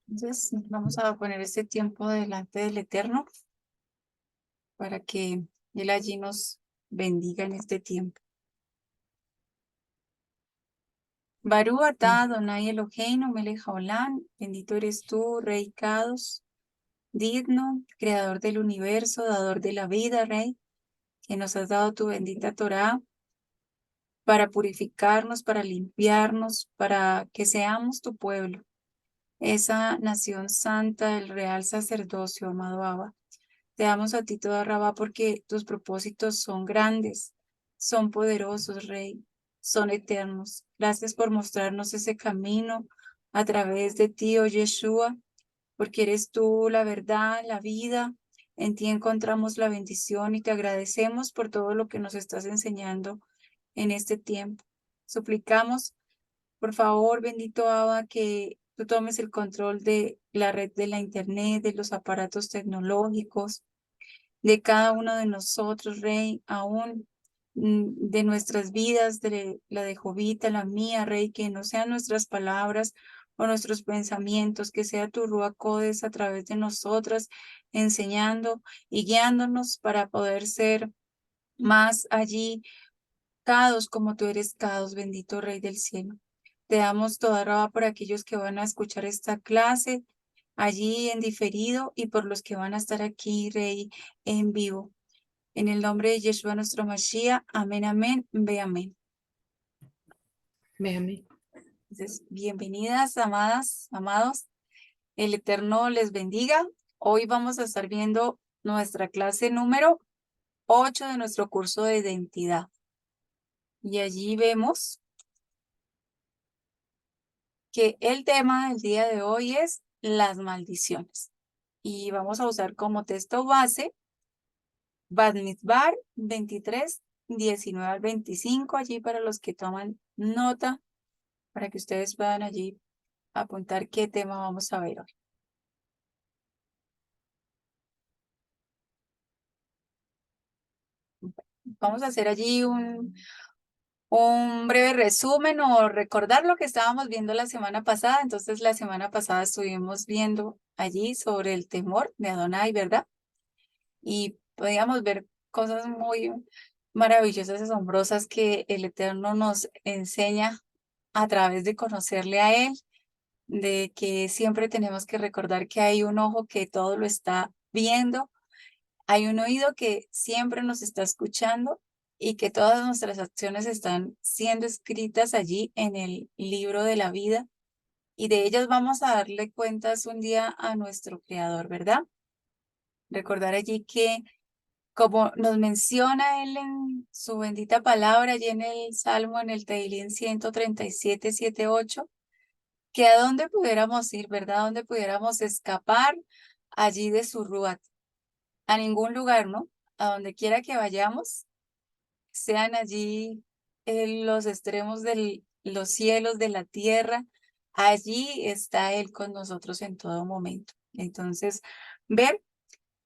Entonces, vamos a poner este tiempo delante del Eterno para que Él allí nos bendiga en este tiempo. Barú atah Adonai Eloheinu melech haolam, bendito eres tú, Rey Kadosh, digno, creador del universo, dador de la vida, Rey, que nos has dado tu bendita Torá para purificarnos, para limpiarnos, para que seamos tu pueblo, esa nación santa, el real sacerdocio, amado Abba. Te damos a ti toda Rabá porque tus propósitos son grandes, son poderosos, Rey, son eternos. Gracias por mostrarnos ese camino a través de ti, oh Yeshua, porque eres tú la verdad, la vida. En ti encontramos la bendición y te agradecemos por todo lo que nos estás enseñando en este tiempo. Suplicamos, por favor, bendito Abba, que tú tomes el control de la red de la internet, de los aparatos tecnológicos, de cada uno de nosotros, Rey, aún de nuestras vidas, de la de Jovita, la mía, Rey, que no sean nuestras palabras o nuestros pensamientos, que sea tu Ruach Codes a través de nosotras, enseñando y guiándonos para poder ser más allí, Cados como tú eres Cados, bendito Rey del cielo. Te damos toda raba por aquellos que van a escuchar esta clase allí en diferido y por los que van a estar aquí, Rey, en vivo. En el nombre de Yeshua nuestro Mashiach, amén, amén, ve amén. Véame. Entonces, bienvenidas, amadas, amados. El Eterno les bendiga. Hoy vamos a estar viendo nuestra clase número 8 de nuestro curso de identidad. Y allí vemos que el tema del día de hoy es las maldiciones. Y vamos a usar como texto base Bamidbar 23, 19 al 25, allí para los que toman nota, para que ustedes puedan allí apuntar qué tema vamos a ver hoy. Vamos a hacer allí un breve resumen o recordar lo que estábamos viendo la semana pasada. Entonces, la semana pasada estuvimos viendo allí sobre el temor de Adonai, ¿verdad? Y podíamos ver cosas muy maravillosas, asombrosas que el Eterno nos enseña a través de conocerle a Él, de que siempre tenemos que recordar que hay un ojo que todo lo está viendo, hay un oído que siempre nos está escuchando y que todas nuestras acciones están siendo escritas allí en el libro de la vida y de ellas vamos a darle cuentas un día a nuestro Creador, ¿verdad? Recordar allí que como nos menciona él en su bendita palabra, allí en el Salmo, en el Teilín 137, 7, 8, que a dónde pudiéramos ir, ¿verdad? A dónde pudiéramos escapar allí de su Ruat. A ningún lugar, ¿no? A donde quiera que vayamos, sean allí en los extremos de los cielos, de la tierra, allí está Él con nosotros en todo momento. Entonces, ver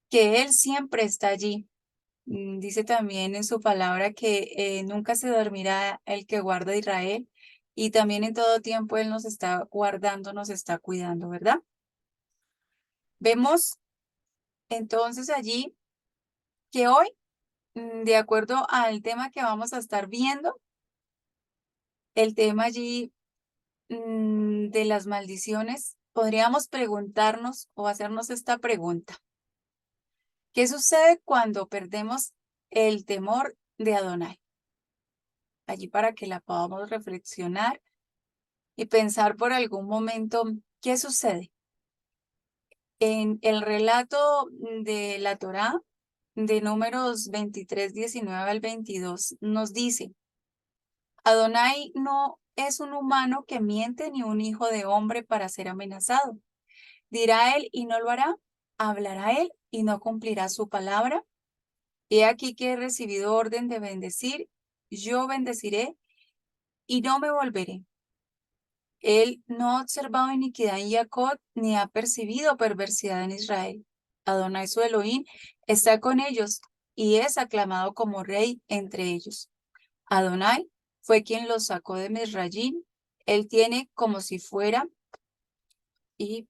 que Él siempre está allí. Dice también en su palabra que nunca se dormirá el que guarda a Israel y también en todo tiempo Él nos está guardando, nos está cuidando, ¿verdad? Vemos entonces allí que hoy, de acuerdo al tema que vamos a estar viendo, el tema allí de las maldiciones, podríamos preguntarnos o hacernos esta pregunta. ¿Qué sucede cuando perdemos el temor de Adonai? Allí para que la podamos reflexionar y pensar por algún momento qué sucede. En el relato de la Torá, de Números 23, 19 al 22, nos dice, Adonai no es un humano que miente ni un hijo de hombre para ser amenazado. Dirá él y no lo hará, hablará él y no cumplirá su palabra. He aquí que he recibido orden de bendecir, yo bendeciré y no me volveré. Él no ha observado iniquidad en Jacob, ni ha percibido perversidad en Israel. Adonai su Elohim está con ellos y es aclamado como rey entre ellos. Adonai fue quien los sacó de Misrayim. Él tiene como si fuera, y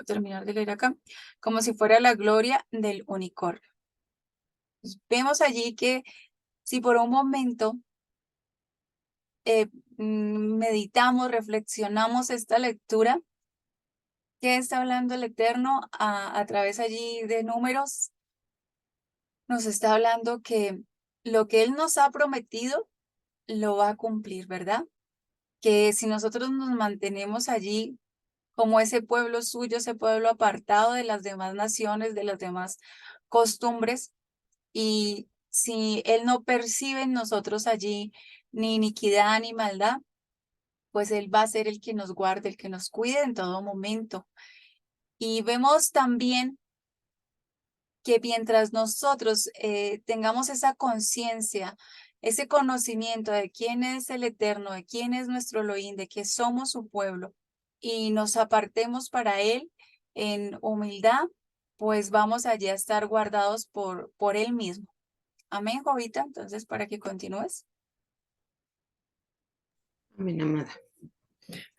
a terminar de leer acá, como si fuera la gloria del unicornio. Vemos allí que si por un momento meditamos, reflexionamos esta lectura, ¿qué está hablando el Eterno a través allí de Números? Nos está hablando que lo que Él nos ha prometido lo va a cumplir, ¿verdad? Que si nosotros nos mantenemos allí como ese pueblo suyo, ese pueblo apartado de las demás naciones, de las demás costumbres, y si Él no percibe en nosotros allí ni iniquidad ni maldad, pues Él va a ser el que nos guarde, el que nos cuide en todo momento. Y vemos también que mientras nosotros tengamos esa conciencia, ese conocimiento de quién es el Eterno, de quién es nuestro Elohim, de que somos su pueblo, y nos apartemos para Él en humildad, pues vamos allí a estar guardados por Él mismo. Amén, Jovita. Entonces, para que continúes. Amén, amada.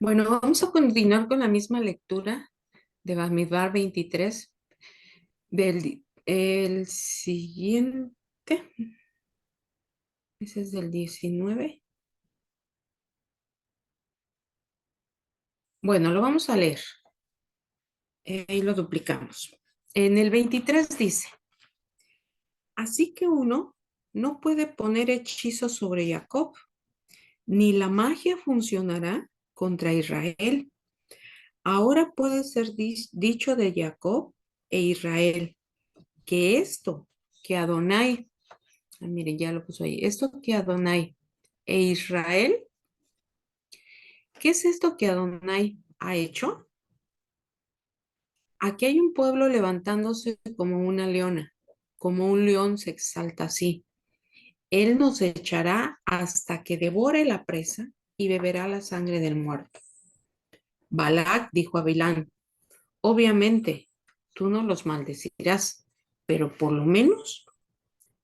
Bueno, vamos a continuar con la misma lectura de Bamidbar 23 del el siguiente. Ese es del 19. Bueno, lo vamos a leer y lo duplicamos. En el 23 dice, así que uno no puede poner hechizos sobre Jacob, ni la magia funcionará contra Israel. Ahora puede ser dicho de Jacob e Israel, que esto que Adonai, miren, ya lo puso ahí, esto que Adonai e Israel, ¿qué es esto que Adonai ha hecho? Aquí hay un pueblo levantándose como una leona, como un león se exalta así. Él nos echará hasta que devore la presa y beberá la sangre del muerto. Balac dijo a Bilán, obviamente tú no los maldecirás, pero por lo menos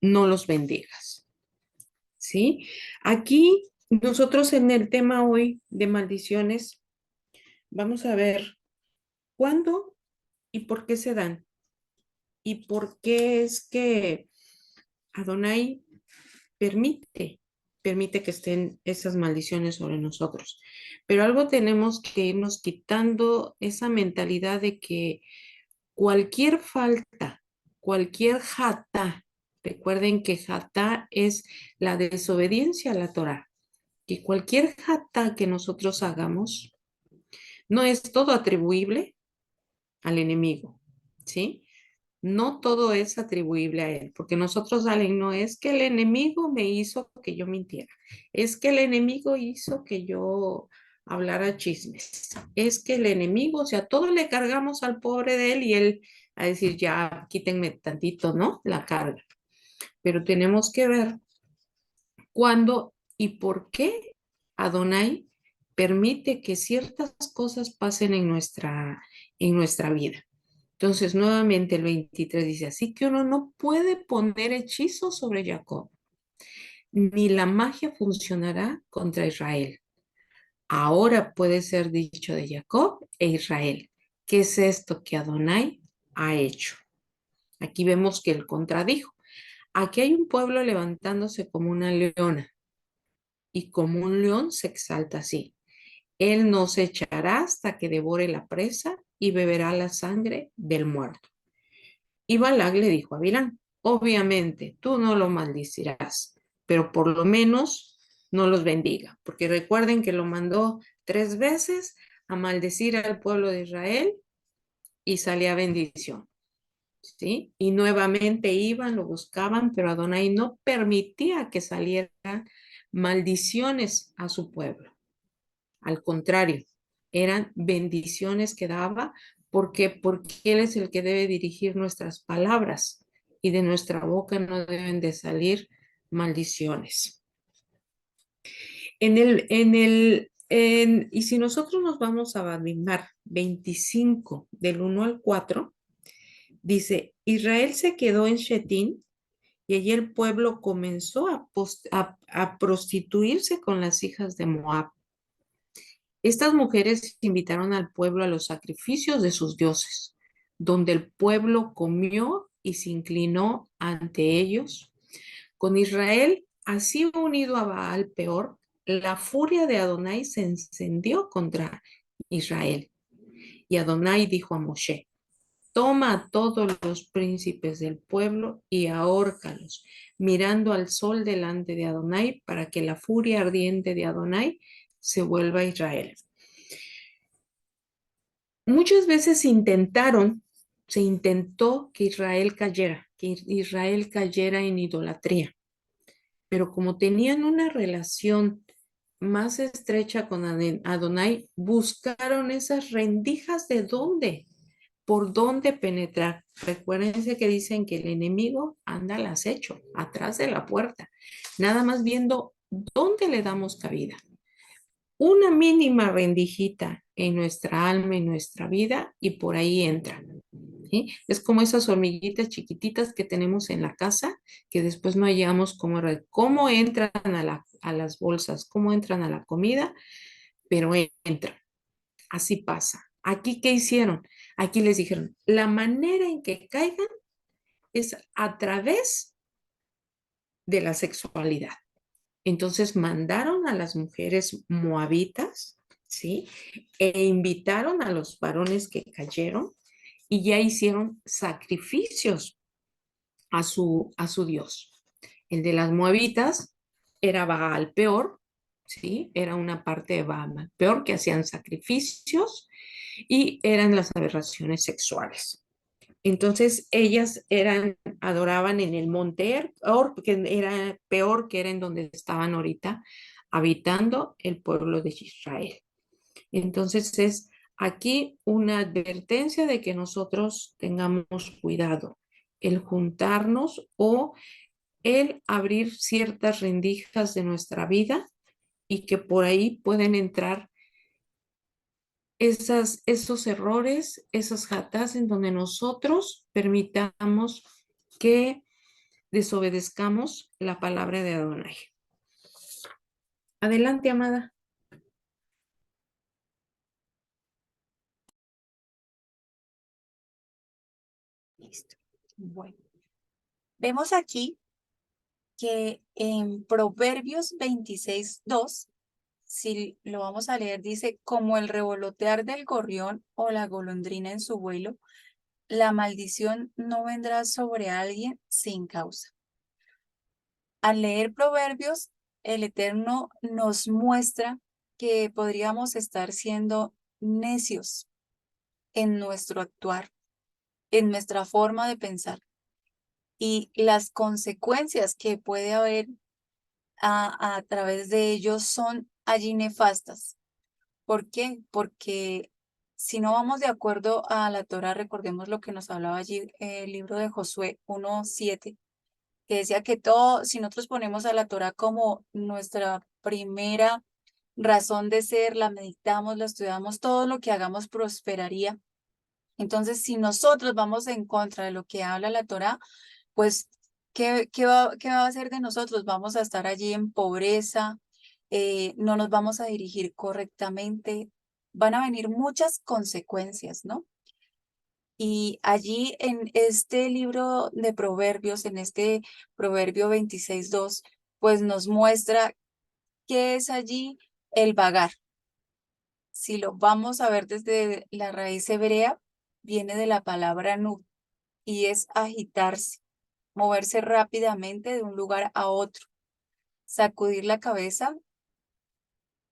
no los bendigas. ¿Sí? Aquí nosotros en el tema hoy de maldiciones vamos a ver cuándo y por qué se dan y por qué es que Adonai permite que estén esas maldiciones sobre nosotros. Pero algo tenemos que irnos quitando esa mentalidad de que cualquier falta, cualquier jata, recuerden que jata es la desobediencia a la Torah, que cualquier jata que nosotros hagamos no es todo atribuible al enemigo, ¿sí? No todo es atribuible a él, porque nosotros salen, no es que el enemigo me hizo que yo mintiera, es que el enemigo hizo que yo hablara chismes, es que el enemigo, o sea, todo le cargamos al pobre de él y él a decir, ya quítenme tantito, ¿no? La carga. Pero tenemos que ver cuándo y por qué Adonai permite que ciertas cosas pasen en nuestra vida. Entonces, nuevamente el 23 dice, así que uno no puede poner hechizos sobre Jacob, ni la magia funcionará contra Israel. Ahora puede ser dicho de Jacob e Israel. ¿Qué es esto que Adonai ha hecho? Aquí vemos que él contradijo. Aquí hay un pueblo levantándose como una leona y como un león se exalta así. Él nos echará hasta que devore la presa y beberá la sangre del muerto. Y Balac le dijo a Bilán, obviamente tú no lo maldecirás, pero por lo menos no los bendiga, porque recuerden que lo mandó 3 veces a maldecir al pueblo de Israel y salía bendición, ¿sí? Y nuevamente iban, lo buscaban, pero Adonai no permitía que salieran maldiciones a su pueblo. Al contrario, eran bendiciones que daba porque Él es el que debe dirigir nuestras palabras y de nuestra boca no deben de salir maldiciones. Y si nosotros nos vamos a Bamidbar 25 del 1 al 4, dice, Israel se quedó en Shetín y allí el pueblo comenzó a prostituirse con las hijas de Moab. Estas mujeres invitaron al pueblo a los sacrificios de sus dioses, donde el pueblo comió y se inclinó ante ellos. Con Israel así unido a Baal peor, la furia de Adonai se encendió contra Israel. Y Adonai dijo a Moshe: toma a todos los príncipes del pueblo y ahórcalos, mirando al sol delante de Adonai, para que la furia ardiente de Adonai se vuelva a Israel. Muchas veces se intentó que Israel cayera en idolatría, pero como tenían una relación más estrecha con Adonai, buscaron esas rendijas de dónde, por dónde penetrar. Recuérdense que dicen que el enemigo anda al acecho, atrás de la puerta, nada más viendo dónde le damos cabida. Una mínima rendijita en nuestra alma y nuestra vida y por ahí entra. ¿Sí? Es como esas hormiguitas chiquititas que tenemos en la casa que después no hallamos cómo entran a las bolsas, cómo entran a la comida, pero entran. Así pasa. Aquí, ¿qué hicieron? Aquí les dijeron, la manera en que caigan es a través de la sexualidad. Entonces mandaron a las mujeres moabitas, ¿sí? E invitaron a los varones que cayeron y ya hicieron sacrificios a su Dios. El de las moabitas era Baal peor, ¿sí? Era una parte de Baal peor que hacían sacrificios y eran las aberraciones sexuales. Entonces ellas adoraban en el monte Or, que era peor, que era en donde estaban ahorita habitando el pueblo de Israel. Entonces es aquí una advertencia de que nosotros tengamos cuidado, el juntarnos o el abrir ciertas rendijas de nuestra vida y que por ahí pueden entrar esos errores, esas jatas en donde nosotros permitamos que desobedezcamos la palabra de Adonai. Adelante, amada. Listo. Bueno, vemos aquí que en Proverbios 26:2, si lo vamos a leer, dice, como el revolotear del gorrión o la golondrina en su vuelo, la maldición no vendrá sobre alguien sin causa. Al leer Proverbios, el Eterno nos muestra que podríamos estar siendo necios en nuestro actuar, en nuestra forma de pensar y las consecuencias que puede haber a través de ellos son allí nefastas. ¿Por qué? Porque si no vamos de acuerdo a la Torah, recordemos lo que nos hablaba allí el libro de Josué 1:7, que decía que todo, si nosotros ponemos a la Torah como nuestra primera razón de ser, la meditamos, la estudiamos, todo lo que hagamos prosperaría. Entonces, si nosotros vamos en contra de lo que habla la Torah, pues, ¿qué va a hacer de nosotros? Vamos a estar allí en pobreza, no nos vamos a dirigir correctamente, van a venir muchas consecuencias, ¿no? Y allí en este libro de Proverbios, en este Proverbio 26:2, pues nos muestra qué es allí el vagar. Si lo vamos a ver desde la raíz hebrea, viene de la palabra nu y es agitarse, moverse rápidamente de un lugar a otro, sacudir la cabeza,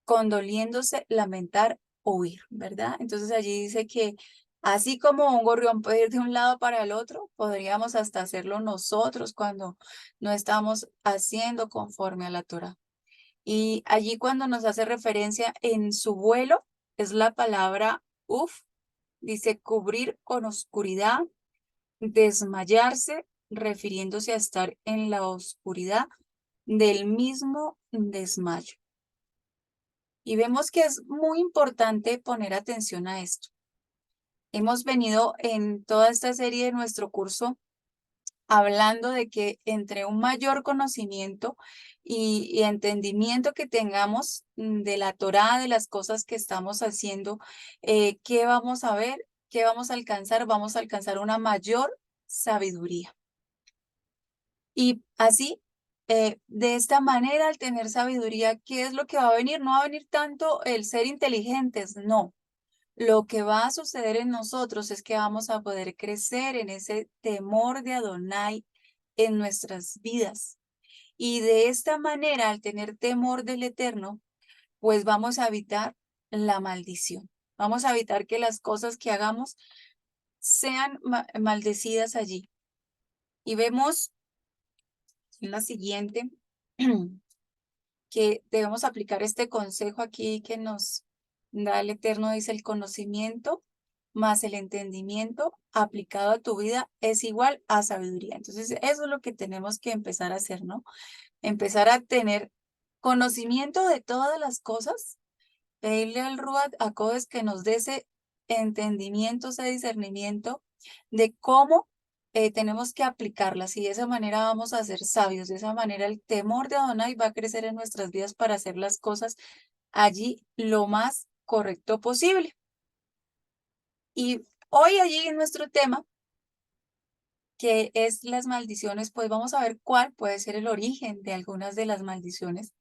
condoliéndose, lamentar, huir, ¿verdad? Entonces allí dice que así como un gorrión puede ir de un lado para el otro, podríamos hasta hacerlo nosotros cuando no estamos haciendo conforme a la Torah. Y allí cuando nos hace referencia en su vuelo, es la palabra uf, dice cubrir con oscuridad, desmayarse, refiriéndose a estar en la oscuridad del mismo desmayo. Y vemos que es muy importante poner atención a esto. Hemos venido en toda esta serie de nuestro curso hablando de que entre un mayor conocimiento y entendimiento que tengamos de la Torá, de las cosas que estamos haciendo, ¿qué vamos a ver? ¿Qué vamos a alcanzar? Vamos a alcanzar una mayor sabiduría. Y así, de esta manera, al tener sabiduría, ¿qué es lo que va a venir? No va a venir tanto el ser inteligentes, no. Lo que va a suceder en nosotros es que vamos a poder crecer en ese temor de Adonai en nuestras vidas. Y de esta manera, al tener temor del Eterno, pues vamos a evitar la maldición. Vamos a evitar que las cosas que hagamos sean maldecidas allí. Y vemos en la siguiente que debemos aplicar este consejo aquí que nos da el Eterno, dice el conocimiento más el entendimiento aplicado a tu vida es igual a sabiduría. Entonces, eso es lo que tenemos que empezar a hacer, ¿no? Empezar a tener conocimiento de todas las cosas, pedirle al Ruach HaKodesh que nos dé ese entendimiento, ese discernimiento de cómo tenemos que aplicarlas y de esa manera vamos a ser sabios, de esa manera el temor de Adonai va a crecer en nuestras vidas para hacer las cosas allí lo más correcto posible. Y hoy allí en nuestro tema, que es las maldiciones, pues vamos a ver cuál puede ser el origen de algunas de las maldiciones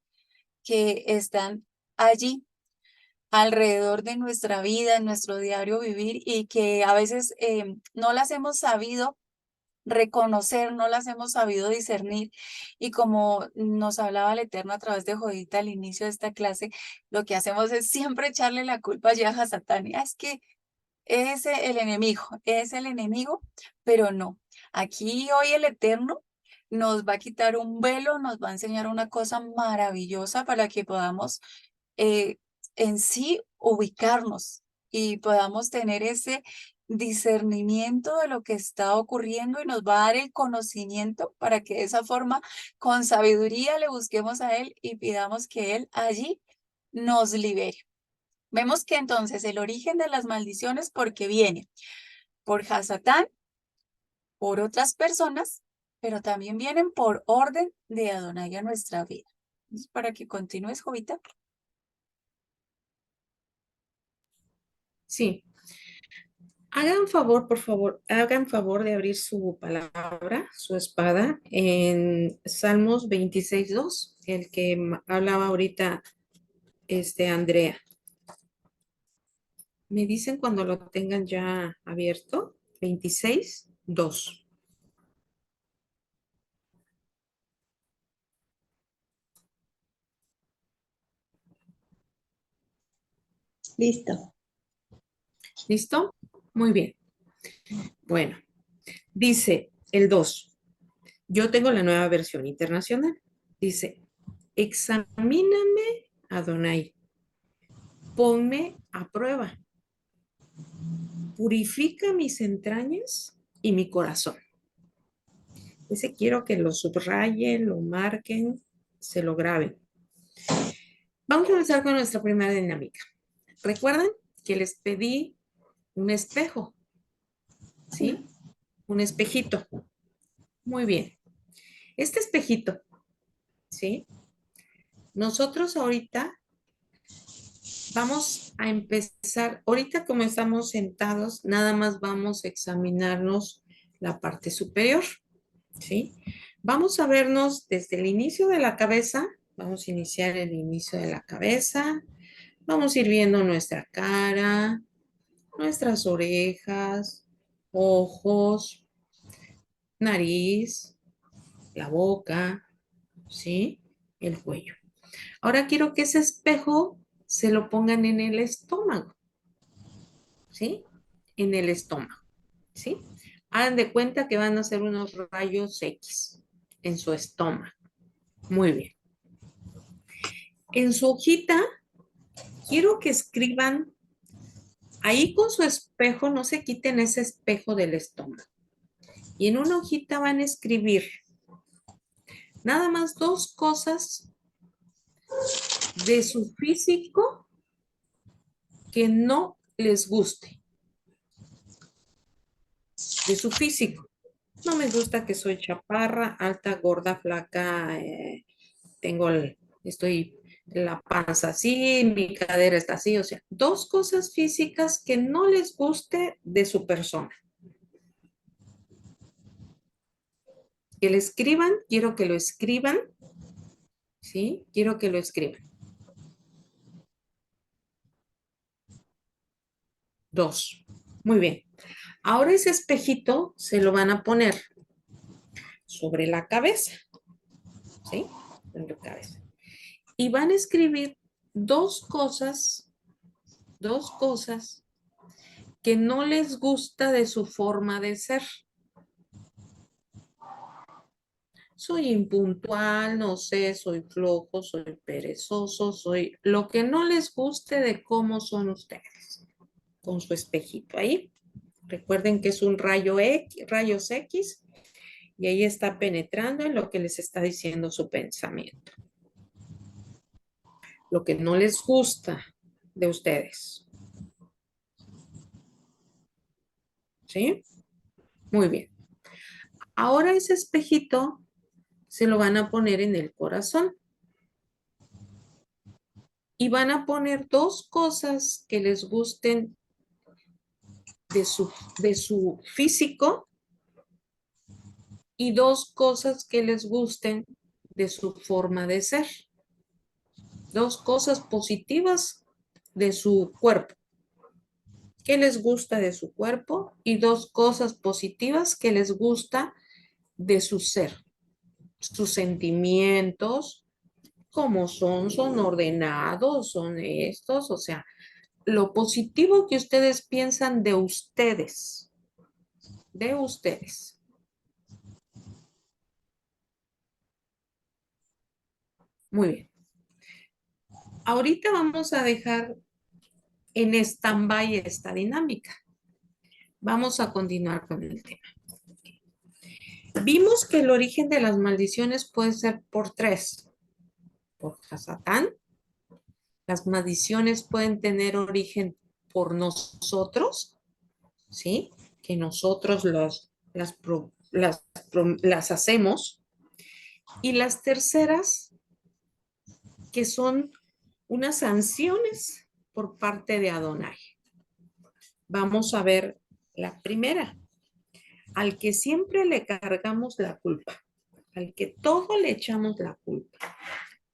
que están allí alrededor de nuestra vida, en nuestro diario vivir y que a veces no las hemos sabido reconocer, no las hemos sabido discernir. Y como nos hablaba el Eterno a través de Jodita al inicio de esta clase, lo que hacemos es siempre echarle la culpa ya a Satán. Es que es el enemigo, pero no. Aquí hoy el Eterno nos va a quitar un velo, nos va a enseñar una cosa maravillosa para que podamos eh, en sí ubicarnos y podamos tener ese discernimiento de lo que está ocurriendo y nos va a dar el conocimiento para que de esa forma, con sabiduría, le busquemos a Él y pidamos que Él allí nos libere. Vemos que entonces el origen de las maldiciones porque viene por Hasatán, por otras personas, pero también vienen por orden de Adonai a nuestra vida. Entonces, para que continúes, Jovita. Sí. Hagan favor, por favor, hagan favor de abrir su palabra, su espada, en Salmos 26:2, el que hablaba ahorita, Andrea. Me dicen cuando lo tengan ya abierto, 26:2. Listo. ¿Listo? Muy bien. Bueno, dice el 2. Yo tengo la nueva versión internacional. Dice, examíname, Adonai, ponme a prueba, purifica mis entrañas y mi corazón. Ese quiero que lo subrayen, lo marquen, se lo graben. Vamos a empezar con nuestra primera dinámica. Recuerden que les pedí un espejo, ¿sí? Un espejito. Muy bien. Este espejito, ¿sí? Nosotros ahorita vamos a empezar, ahorita como estamos sentados, nada más vamos a examinarnos la parte superior, ¿sí? Vamos a vernos desde el inicio de la cabeza, vamos a iniciar el inicio de la cabeza, vamos a ir viendo nuestra cara, nuestras orejas, ojos, nariz, la boca, ¿sí? El cuello. Ahora quiero que ese espejo se lo pongan en el estómago, ¿sí? En el estómago, ¿sí? Hagan de cuenta que van a hacer unos rayos X en su estómago. Muy bien. En su hojita, quiero que escriban, ahí con su espejo, no se quiten ese espejo del estómago. Y en una hojita van a escribir nada más dos cosas de su físico que no les guste. De su físico. No me gusta que soy chaparra, alta, gorda, flaca, estoy la panza así, mi cadera está así, o sea, dos cosas físicas que no les guste de su persona. Que le escriban, quiero que lo escriban, ¿sí? Quiero que lo escriban. Dos. Muy bien. Ahora ese espejito se lo van a poner sobre la cabeza, ¿sí? En la cabeza. Y van a escribir dos cosas que no les gusta de su forma de ser. Soy impuntual, no sé, soy flojo, soy perezoso, soy lo que no les guste de cómo son ustedes. Con su espejito ahí. Recuerden que es un rayos X y ahí está penetrando en lo que les está diciendo su pensamiento. Lo que no les gusta de ustedes. ¿Sí? Muy bien. Ahora ese espejito se lo van a poner en el corazón. Y van a poner dos cosas que les gusten de su físico y dos cosas que les gusten de su forma de ser. Dos cosas positivas de su cuerpo. ¿Qué les gusta de su cuerpo? Y dos cosas positivas que les gusta de su ser. Sus sentimientos, cómo son ordenados, son estos, o sea, lo positivo que ustedes piensan de ustedes. De ustedes. Muy bien. Ahorita vamos a dejar en stand-by esta dinámica. Vamos a continuar con el tema. Vimos que el origen de las maldiciones puede ser por tres. Por Hasatán. Las maldiciones pueden tener origen por nosotros, ¿sí? Que nosotros las hacemos. Y las terceras, que son unas sanciones por parte de Adonai. Vamos a ver la primera. Al que siempre le cargamos la culpa, al que todo le echamos la culpa,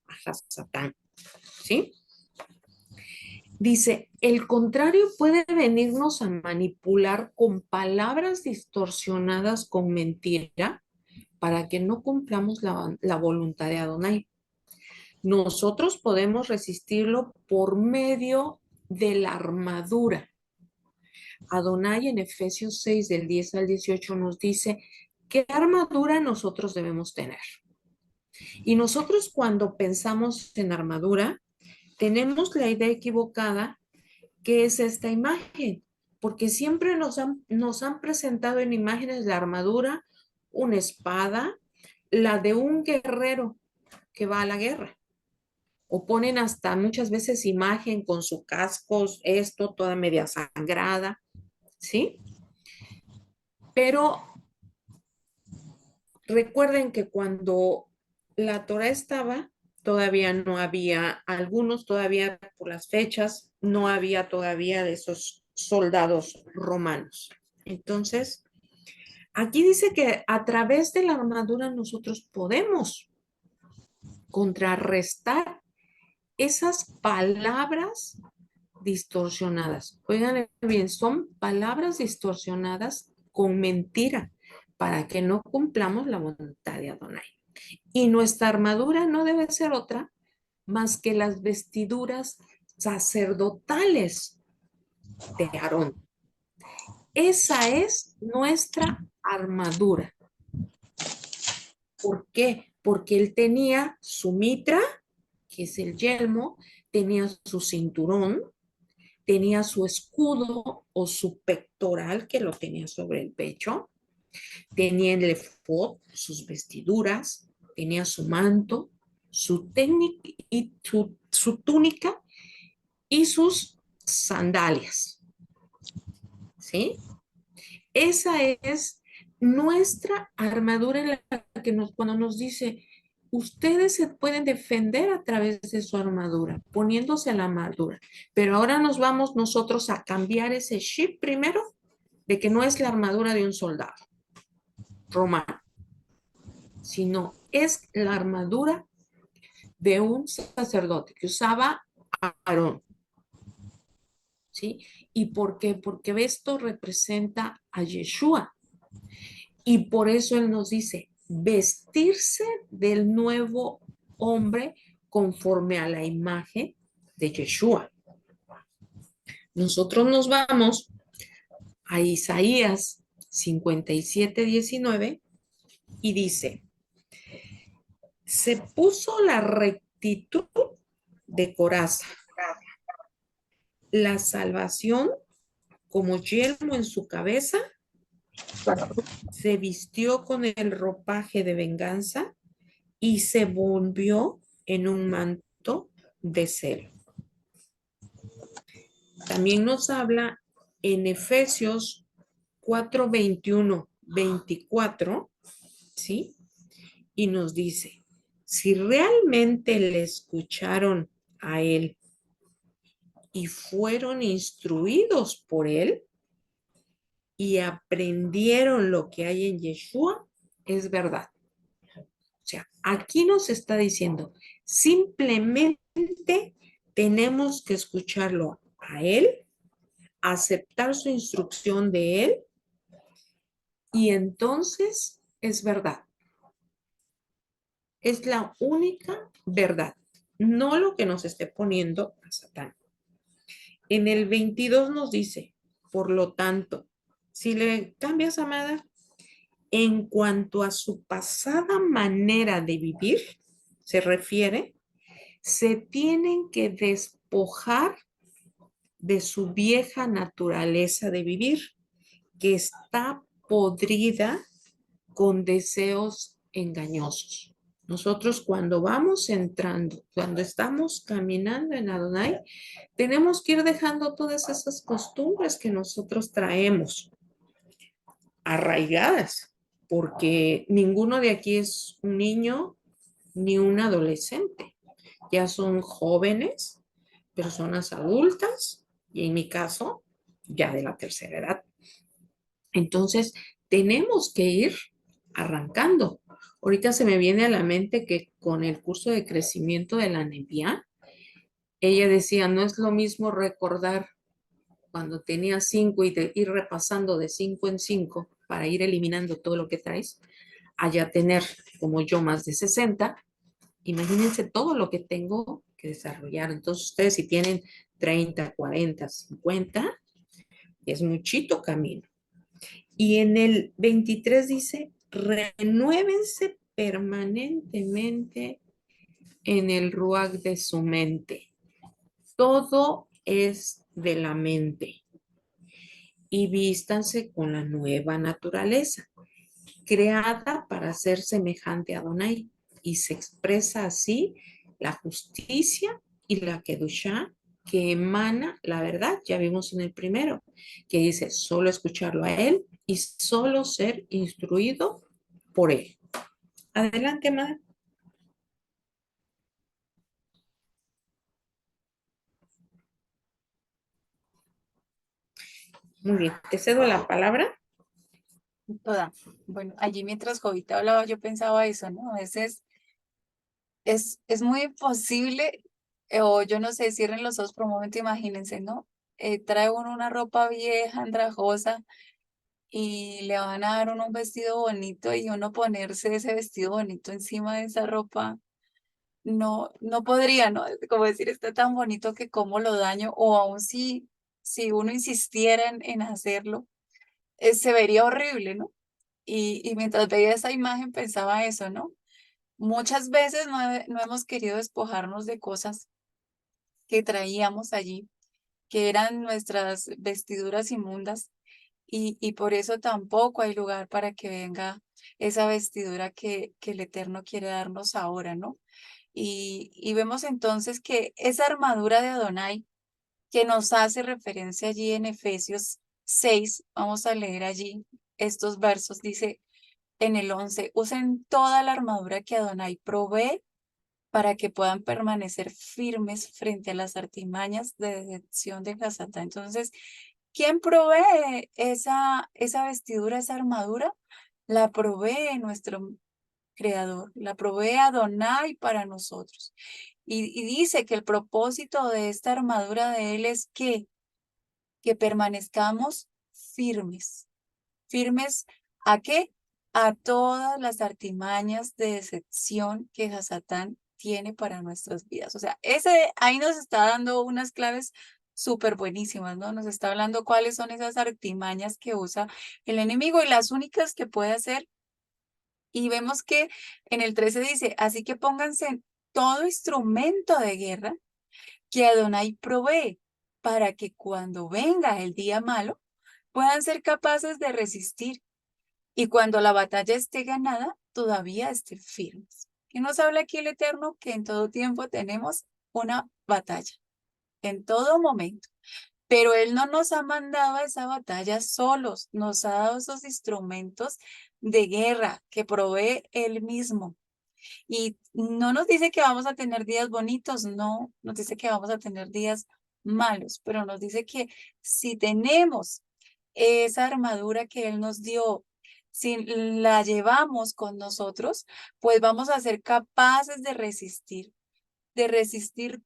a Satán, ¿sí? Dice, el contrario puede venirnos a manipular con palabras distorsionadas con mentira para que no cumplamos la voluntad de Adonai. Nosotros podemos resistirlo por medio de la armadura. Adonai en Efesios 6 del 10 al 18 nos dice qué armadura nosotros debemos tener. Y nosotros cuando pensamos en armadura, tenemos la idea equivocada que es esta imagen, porque siempre nos han presentado en imágenes la armadura, una espada, la de un guerrero que va a la guerra. O ponen hasta muchas veces imagen con su casco, esto, toda media sangrada, ¿sí? Pero recuerden que cuando la Torah estaba, todavía no había, algunos todavía por las fechas, no había todavía de esos soldados romanos. Entonces, aquí dice que a través de la armadura nosotros podemos contrarrestar esas palabras distorsionadas. Oigan bien, son palabras distorsionadas con mentira para que no cumplamos la voluntad de Adonai. Y nuestra armadura no debe ser otra más que las vestiduras sacerdotales de Aarón. Esa es nuestra armadura. ¿Por qué? Porque él tenía su mitra, que es el yelmo, tenía su cinturón, tenía su escudo o su pectoral que lo tenía sobre el pecho, tenía el efod, sus vestiduras, tenía su manto, su técnica y su túnica y sus sandalias. ¿Sí? Esa es nuestra armadura en la que cuando nos dice, ustedes se pueden defender a través de su armadura, poniéndose a la armadura. Pero ahora nos vamos nosotros a cambiar ese chip primero de que no es la armadura de un soldado romano, sino es la armadura de un sacerdote que usaba Aarón. ¿Sí? ¿Y por qué? Porque esto representa a Yeshua. Y por eso él nos dice, vestirse del nuevo hombre conforme a la imagen de Yeshua. Nosotros nos vamos a Isaías 57:19 y dice, se puso la rectitud de coraza, la salvación como yelmo en su cabeza, se vistió con el ropaje de venganza y se volvió en un manto de celo. También nos habla en Efesios 4:21-24, ¿sí? Y nos dice, si realmente le escucharon a él y fueron instruidos por él y aprendieron lo que hay en Yeshua, es verdad. O sea, aquí nos está diciendo, simplemente tenemos que escucharlo a él, aceptar su instrucción de él y entonces es verdad. Es la única verdad, no lo que nos esté poniendo a Satán. En el 22 nos dice, por lo tanto, si le cambias, amada, en cuanto a su pasada manera de vivir, se refiere, se tienen que despojar de su vieja naturaleza de vivir, que está podrida con deseos engañosos. Nosotros cuando vamos entrando, cuando estamos caminando en Adonai, tenemos que ir dejando todas esas costumbres que nosotros traemos arraigadas, porque ninguno de aquí es un niño ni un adolescente. Ya son jóvenes, personas adultas y en mi caso, ya de la tercera edad. Entonces, tenemos que ir arrancando. Ahorita se me viene a la mente que con el curso de crecimiento de la Neviá, ella decía, no es lo mismo recordar cuando tenía 5 y de ir repasando de 5 en 5 para ir eliminando todo lo que traes, allá tener como yo más de 60. Imagínense todo lo que tengo que desarrollar. Entonces, ustedes si tienen 30, 40, 50, es muchito camino. Y en el 23 dice, renuévense permanentemente en el ruach de su mente. Todo es de la mente. Y vístanse con la nueva naturaleza, creada para ser semejante a Adonai. Y se expresa así la justicia y la kedushá que emana la verdad. Ya vimos en el primero, que dice solo escucharlo a él y solo ser instruido por él. Adelante, Mar. Muy bien, te cedo la palabra. Toda. Bueno, allí mientras Jovita hablaba, yo pensaba eso, ¿no? A veces es muy imposible, o yo no sé, cierren los ojos por un momento, imagínense, ¿no? Trae uno una ropa vieja, andrajosa, y le van a dar uno un vestido bonito y uno ponerse ese vestido bonito encima de esa ropa, no podría, ¿no? Como decir, está tan bonito que cómo lo daño, o aún si uno insistiera en hacerlo, se vería horrible, ¿no? Y mientras veía esa imagen pensaba eso, ¿no? Muchas veces no hemos querido despojarnos de cosas que traíamos allí, que eran nuestras vestiduras inmundas, y por eso tampoco hay lugar para que venga esa vestidura que el Eterno quiere darnos ahora, ¿no? Y vemos entonces que esa armadura de Adonai, que nos hace referencia allí en Efesios 6, vamos a leer allí estos versos. Dice en el 11, usen toda la armadura que Adonai provee para que puedan permanecer firmes frente a las artimañas de decepción de Hasatán. Entonces, ¿quién provee esa vestidura, esa armadura? La provee nuestro Creador, la provee Adonai para nosotros. Y dice que el propósito de esta armadura de Él es que permanezcamos firmes. ¿Firmes a qué? A todas las artimañas de decepción que Hasatán tiene para nuestras vidas. O sea, ahí nos está dando unas claves súper buenísimas, ¿no? Nos está hablando cuáles son esas artimañas que usa el enemigo y las únicas que puede hacer. Y vemos que en el 13 dice, así que pónganse en todo instrumento de guerra que Adonai provee para que cuando venga el día malo puedan ser capaces de resistir y cuando la batalla esté ganada, todavía estén firmes. ¿Qué nos habla aquí el Eterno? Que en todo tiempo tenemos una batalla, en todo momento. Pero Él no nos ha mandado a esa batalla solos, nos ha dado esos instrumentos de guerra que provee Él mismo. Y no nos dice que vamos a tener días bonitos, no, nos dice que vamos a tener días malos, pero nos dice que si tenemos esa armadura que Él nos dio, si la llevamos con nosotros, pues vamos a ser capaces de resistir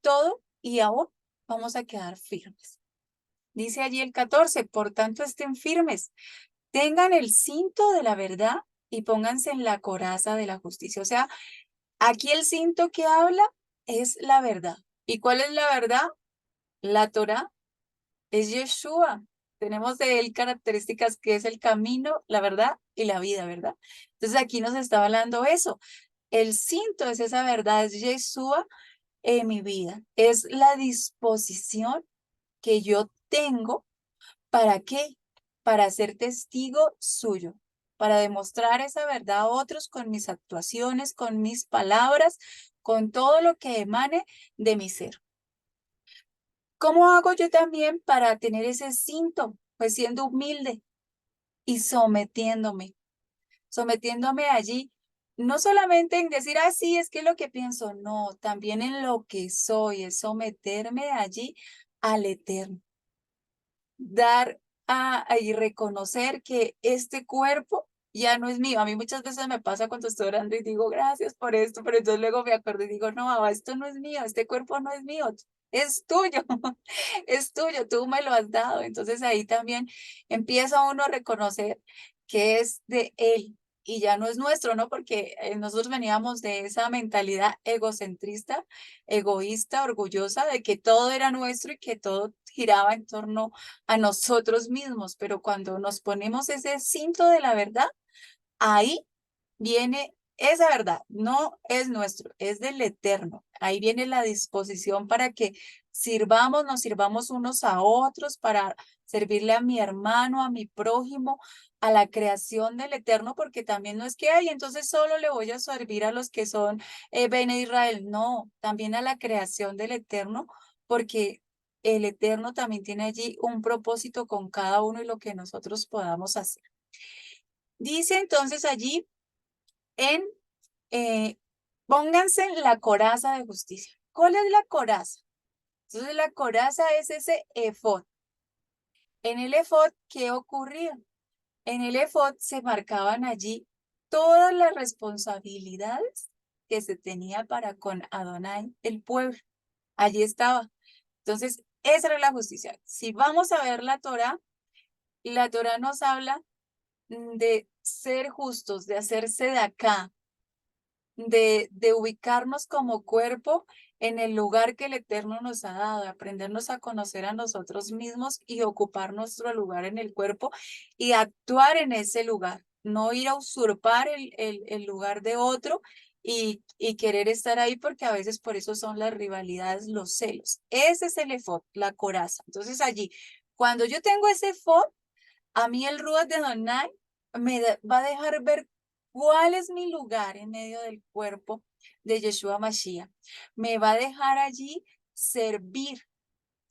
todo y aún vamos a quedar firmes. Dice allí el 14, por tanto estén firmes, tengan el cinto de la verdad y pónganse en la coraza de la justicia. O sea, aquí el cinto que habla es la verdad. ¿Y cuál es la verdad? La Torá es Yeshua. Tenemos de él características que es el camino, la verdad y la vida, ¿verdad? Entonces aquí nos está hablando eso. El cinto es esa verdad, es Yeshua en mi vida. Es la disposición que yo tengo. ¿Para qué? Para ser testigo suyo, para demostrar esa verdad a otros con mis actuaciones, con mis palabras, con todo lo que emane de mi ser. ¿Cómo hago yo también para tener ese cinto? Pues siendo humilde y sometiéndome allí, no solamente en decir, ah, sí, es que lo que pienso, no, también en lo que soy, es someterme allí al Eterno. Dar y reconocer que este cuerpo ya no es mío. A mí muchas veces me pasa cuando estoy orando y digo, gracias por esto, pero entonces luego me acuerdo y digo, no, Abba, esto no es mío, este cuerpo no es mío, es tuyo, es tuyo, tú me lo has dado. Entonces ahí también empieza uno a reconocer que es de Él y ya no es nuestro, ¿no? Porque nosotros veníamos de esa mentalidad egocentrista, egoísta, orgullosa de que todo era nuestro y que todo giraba en torno a nosotros mismos, pero cuando nos ponemos ese cinto de la verdad, ahí viene esa verdad, no es nuestro, es del Eterno. Ahí viene la disposición para que nos sirvamos unos a otros, para servirle a mi hermano, a mi prójimo, a la creación del Eterno, porque también no es que, ay, entonces solo le voy a servir a los que son Bene Israel, no, también a la creación del Eterno, porque el Eterno también tiene allí un propósito con cada uno y lo que nosotros podamos hacer. Dice entonces allí en pónganse en la coraza de justicia. ¿Cuál es la coraza? Entonces la coraza es ese efod. En el efod, ¿qué ocurría? En el efod se marcaban allí todas las responsabilidades que se tenía para con Adonai, el pueblo. Allí estaba. Entonces, esa era la justicia. Si vamos a ver la Torá nos habla de ser justos, de hacerse de acá, de ubicarnos como cuerpo en el lugar que el Eterno nos ha dado, de aprendernos a conocer a nosotros mismos y ocupar nuestro lugar en el cuerpo y actuar en ese lugar, no ir a usurpar el lugar de otro y querer estar ahí porque a veces por eso son las rivalidades, los celos. Ese es el efod, la coraza. Entonces allí, cuando yo tengo ese efod, a mí el Ruach de Adonai va a dejar ver cuál es mi lugar en medio del cuerpo de Yeshua Mashiach. Me va a dejar allí servir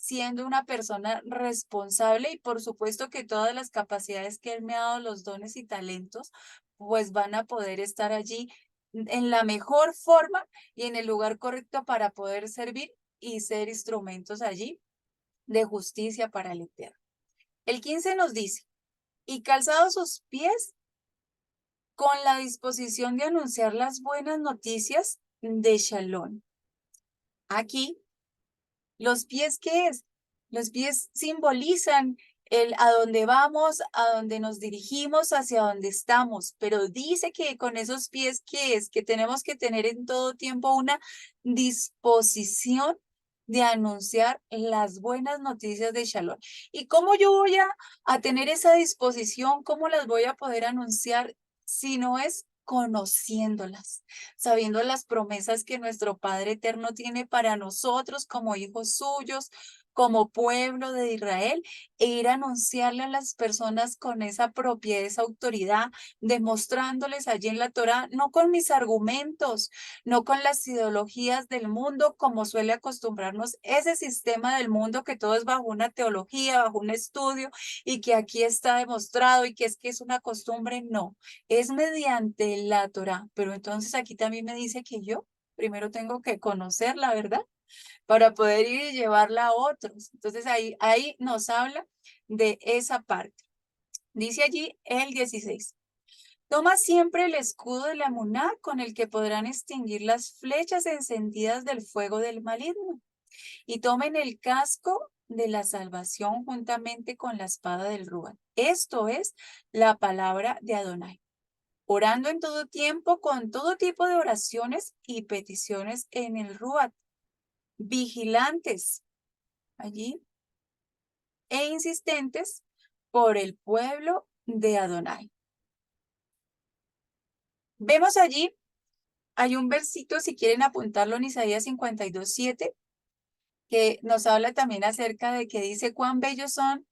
siendo una persona responsable y por supuesto que todas las capacidades que Él me ha dado, los dones y talentos, pues van a poder estar allí en la mejor forma y en el lugar correcto para poder servir y ser instrumentos allí de justicia para el Eterno. El 15 nos dice, y calzados sus pies con la disposición de anunciar las buenas noticias de Shalom. Aquí, ¿los pies qué es? Los pies simbolizan el a dónde vamos, a dónde nos dirigimos, hacia dónde estamos, pero dice que con esos pies, ¿qué es? Que tenemos que tener en todo tiempo una disposición de anunciar las buenas noticias de Shalom. ¿Y cómo yo voy a tener esa disposición? ¿Cómo las voy a poder anunciar si no es conociéndolas, sabiendo las promesas que nuestro Padre Eterno tiene para nosotros como hijos suyos, como pueblo de Israel, e ir a anunciarle a las personas con esa propiedad, esa autoridad, demostrándoles allí en la Torá, no con mis argumentos, no con las ideologías del mundo, como suele acostumbrarnos ese sistema del mundo que todo es bajo una teología, bajo un estudio, y que aquí está demostrado y que es una costumbre, no, es mediante la Torá. Pero entonces aquí también me dice que yo primero tengo que conocer la verdad para poder ir y llevarla a otros. Entonces ahí nos habla de esa parte. Dice allí el 16. Toma siempre el escudo de la Muná con el que podrán extinguir las flechas encendidas del fuego del maligno. Y tomen el casco de la salvación juntamente con la espada del Rúa. Esto es la palabra de Adonai. Orando en todo tiempo con todo tipo de oraciones y peticiones en el Ruat. Vigilantes allí e insistentes por el pueblo de Adonai. Vemos allí, hay un versito, si quieren apuntarlo, en Isaías 52:7, que nos habla también acerca de que dice cuán bellos son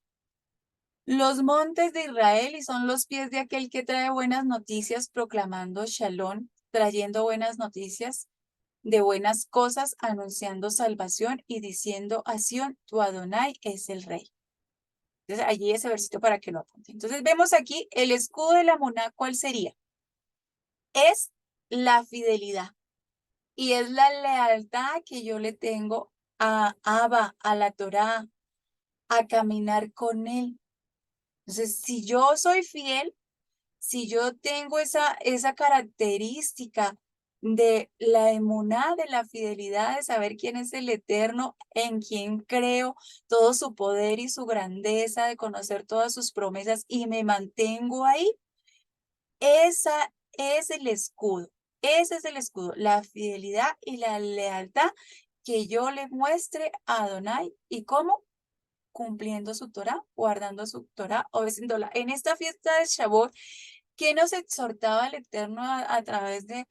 los montes de Israel y son los pies de aquel que trae buenas noticias proclamando Shalom, trayendo buenas noticias de buenas cosas, anunciando salvación y diciendo a Sión, tu Adonai es el rey. Entonces, allí ese versito para que lo apunten. Entonces, vemos aquí el escudo de la Muná, ¿cuál sería? Es la fidelidad y es la lealtad que yo le tengo a Abba, a la Torá, a caminar con él. Entonces, si yo soy fiel, si yo tengo esa característica de la emuná, de la fidelidad, de saber quién es el Eterno, en quien creo, todo su poder y su grandeza, de conocer todas sus promesas y me mantengo ahí, esa es el escudo. Ese es el escudo, la fidelidad y la lealtad que yo le muestre a Adonai. ¿Y cómo? Cumpliendo su Torah, guardando su Torah, obedeciéndola. En esta fiesta de Shavuot, ¿qué nos exhortaba el Eterno a través de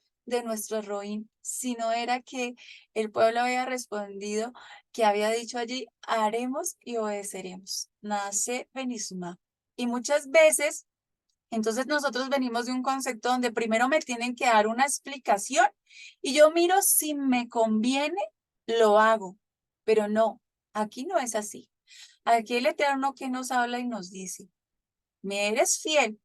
nuestro Roín? Si no era que el pueblo había respondido, que había dicho allí, haremos y obedeceremos. Nace Benisma. Y muchas veces, entonces nosotros venimos de un concepto donde primero me tienen que dar una explicación y yo miro si me conviene, lo hago. Pero no, aquí no es así. Aquí el Eterno que nos habla y nos dice, me eres fiel,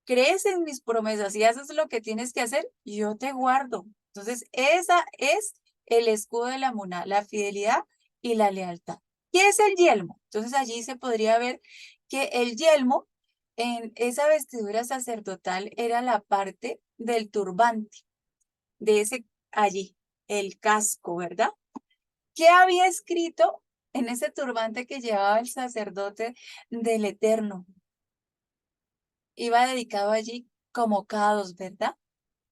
crees en mis promesas y haces lo que tienes que hacer, yo te guardo. Entonces, esa es el escudo de la Muná, la fidelidad y la lealtad. ¿Qué es el yelmo? Entonces, allí se podría ver que el yelmo en esa vestidura sacerdotal era la parte del turbante, de ese allí, el casco, ¿verdad? ¿Qué había escrito en ese turbante que llevaba el sacerdote del Eterno? Iba dedicado allí como K2, ¿verdad?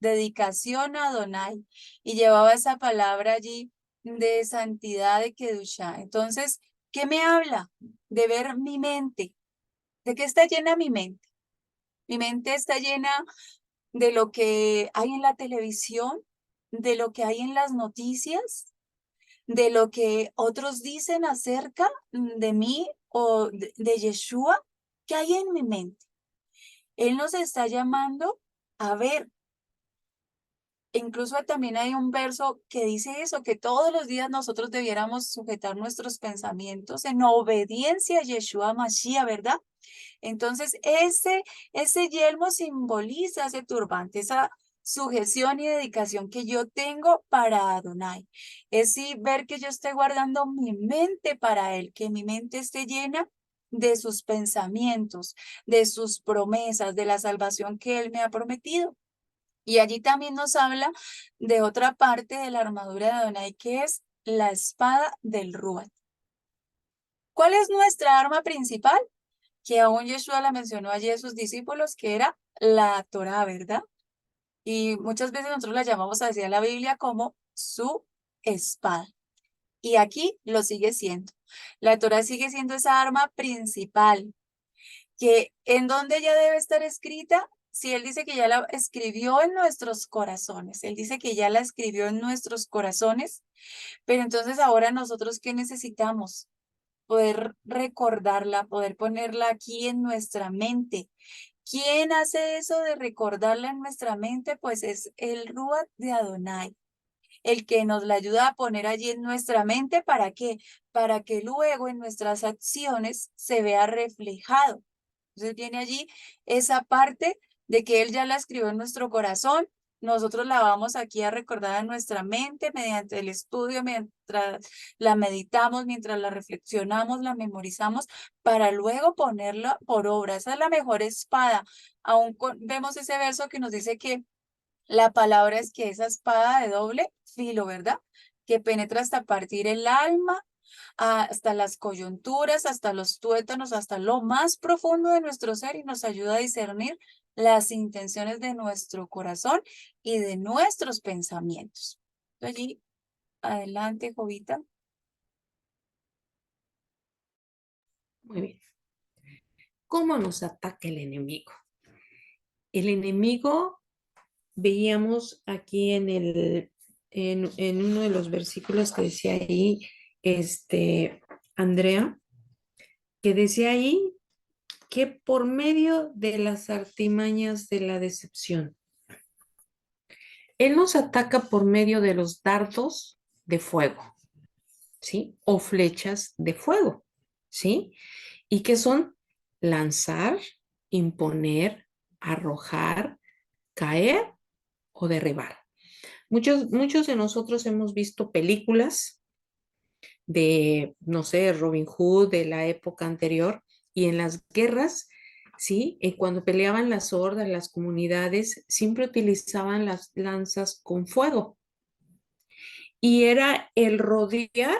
Dedicación a Adonai. Y llevaba esa palabra allí de santidad, de Kedushá. Entonces, ¿qué me habla? De ver mi mente. ¿De qué está llena mi mente? Mi mente está llena de lo que hay en la televisión, de lo que hay en las noticias, de lo que otros dicen acerca de mí o de Yeshua. ¿Qué hay en mi mente? Él nos está llamando a ver incluso también hay un verso que dice eso, que todos los días nosotros debiéramos sujetar nuestros pensamientos en obediencia a Yeshua Mashiach, ¿verdad? Entonces, ese yelmo simboliza ese turbante, esa sujeción y dedicación que yo tengo para Adonai. Es sí, ver que yo esté guardando mi mente para Él, que mi mente esté llena de sus pensamientos, de sus promesas, de la salvación que Él me ha prometido. Y allí también nos habla de otra parte de la armadura de Adonai, que es la espada del Ruach. ¿Cuál es nuestra arma principal? Que aún Yeshua la mencionó allí a sus discípulos, que era la Torá, ¿verdad? Y muchas veces nosotros la llamamos así a la Biblia como su espada. Y aquí lo sigue siendo. La Torá sigue siendo esa arma principal, que en donde ella debe estar escrita, si él dice que ya la escribió en nuestros corazones, él dice que ya la escribió en nuestros corazones, pero entonces ahora nosotros, ¿qué necesitamos? Poder recordarla, poder ponerla aquí en nuestra mente. ¿Quién hace eso de recordarla en nuestra mente? Pues es el Ruach de Adonai, el que nos la ayuda a poner allí en nuestra mente. ¿Para qué? Para que luego en nuestras acciones se vea reflejado. Entonces viene allí esa parte de que Él ya la escribió en nuestro corazón. Nosotros la vamos aquí a recordar en nuestra mente mediante el estudio, mientras la meditamos, mientras la reflexionamos, la memorizamos, para luego ponerla por obra. Esa es la mejor espada. Aún vemos ese verso que nos dice que la palabra es que esa espada de doble filo, ¿verdad? Que penetra hasta partir el alma, hasta las coyunturas, hasta los tuétanos, hasta lo más profundo de nuestro ser y nos ayuda a discernir las intenciones de nuestro corazón y de nuestros pensamientos. Allí, adelante, Jovita. Muy bien. ¿Cómo nos ataca el enemigo? El enemigo, veíamos aquí en uno de los versículos que decía ahí, Andrea, que decía ahí que por medio de las artimañas de la decepción, él nos ataca por medio de los dardos de fuego, ¿sí? O flechas de fuego, ¿sí? ¿Y qué son? Lanzar, imponer, arrojar, caer o derribar. Muchos de nosotros hemos visto películas de, no sé, Robin Hood, de la época anterior, y en las guerras, ¿sí? Cuando peleaban las hordas, las comunidades, siempre utilizaban las lanzas con fuego. Y era el rodear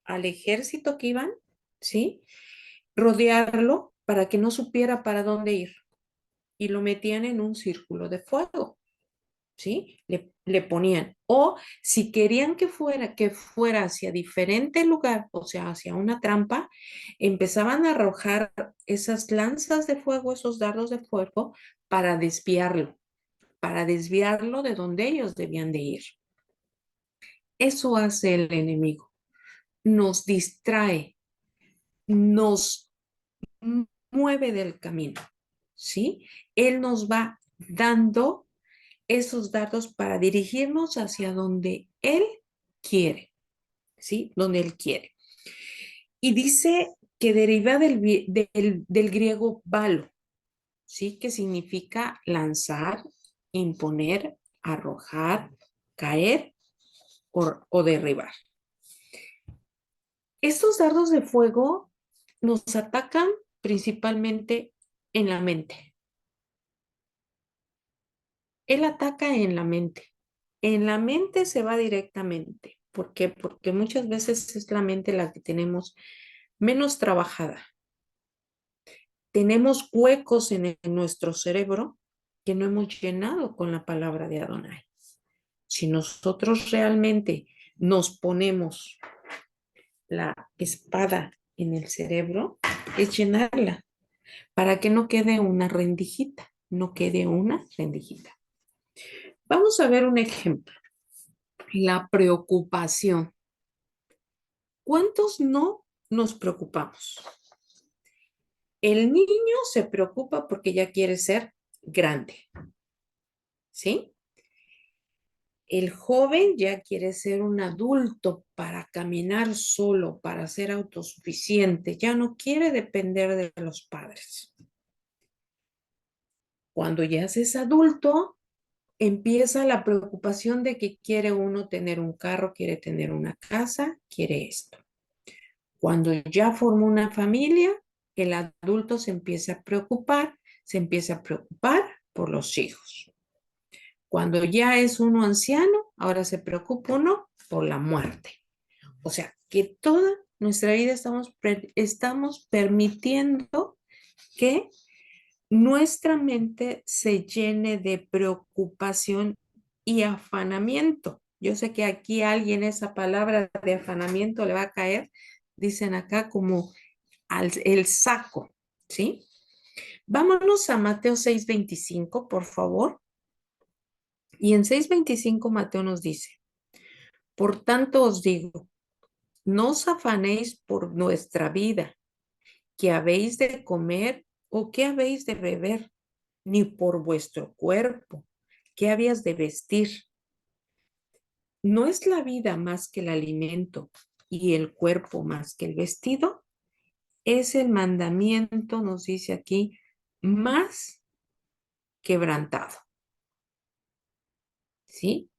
al ejército que iban, ¿sí? Rodearlo para que no supiera para dónde ir. Y lo metían en un círculo de fuego. ¿Sí? Le ponían. O si querían que fuera hacia diferente lugar, o sea, hacia una trampa, empezaban a arrojar esas lanzas de fuego, esos dardos de fuego, para desviarlo de donde ellos debían de ir. Eso hace el enemigo. Nos distrae, nos mueve del camino, ¿sí? Él nos va dando esos dardos para dirigirnos hacia donde Él quiere, ¿sí? Donde Él quiere. Y dice que deriva del griego balo, ¿sí? Que significa lanzar, imponer, arrojar, caer o derribar. Estos dardos de fuego nos atacan principalmente en la mente. Él ataca en la mente. En la mente se va directamente. ¿Por qué? Porque muchas veces es la mente la que tenemos menos trabajada. Tenemos huecos en nuestro cerebro que no hemos llenado con la palabra de Adonai. Si nosotros realmente nos ponemos la espada en el cerebro, es llenarla para que no quede una rendijita, no quede una rendijita. Vamos a ver un ejemplo. La preocupación. ¿Cuántos no nos preocupamos? El niño se preocupa porque ya quiere ser grande, ¿sí? El joven ya quiere ser un adulto para caminar solo, para ser autosuficiente, ya no quiere depender de los padres. Cuando ya se es adulto, empieza la preocupación de que quiere uno tener un carro, quiere tener una casa, quiere esto. Cuando ya forma una familia, el adulto se empieza a preocupar por los hijos. Cuando ya es uno anciano, ahora se preocupa uno por la muerte. O sea, que toda nuestra vida estamos permitiendo que nuestra mente se llene de preocupación y afanamiento. Yo sé que aquí a alguien esa palabra de afanamiento le va a caer, dicen acá como el saco, ¿sí? Vámonos a Mateo 6:25, por favor. Y en 6:25 Mateo nos dice, por tanto os digo, no os afanéis por nuestra vida, qué habéis de comer o qué habéis de beber, ni por vuestro cuerpo, qué habéis de vestir. ¿No es la vida más que el alimento y el cuerpo más que el vestido? Es el mandamiento, nos dice aquí, más quebrantado, ¿sí?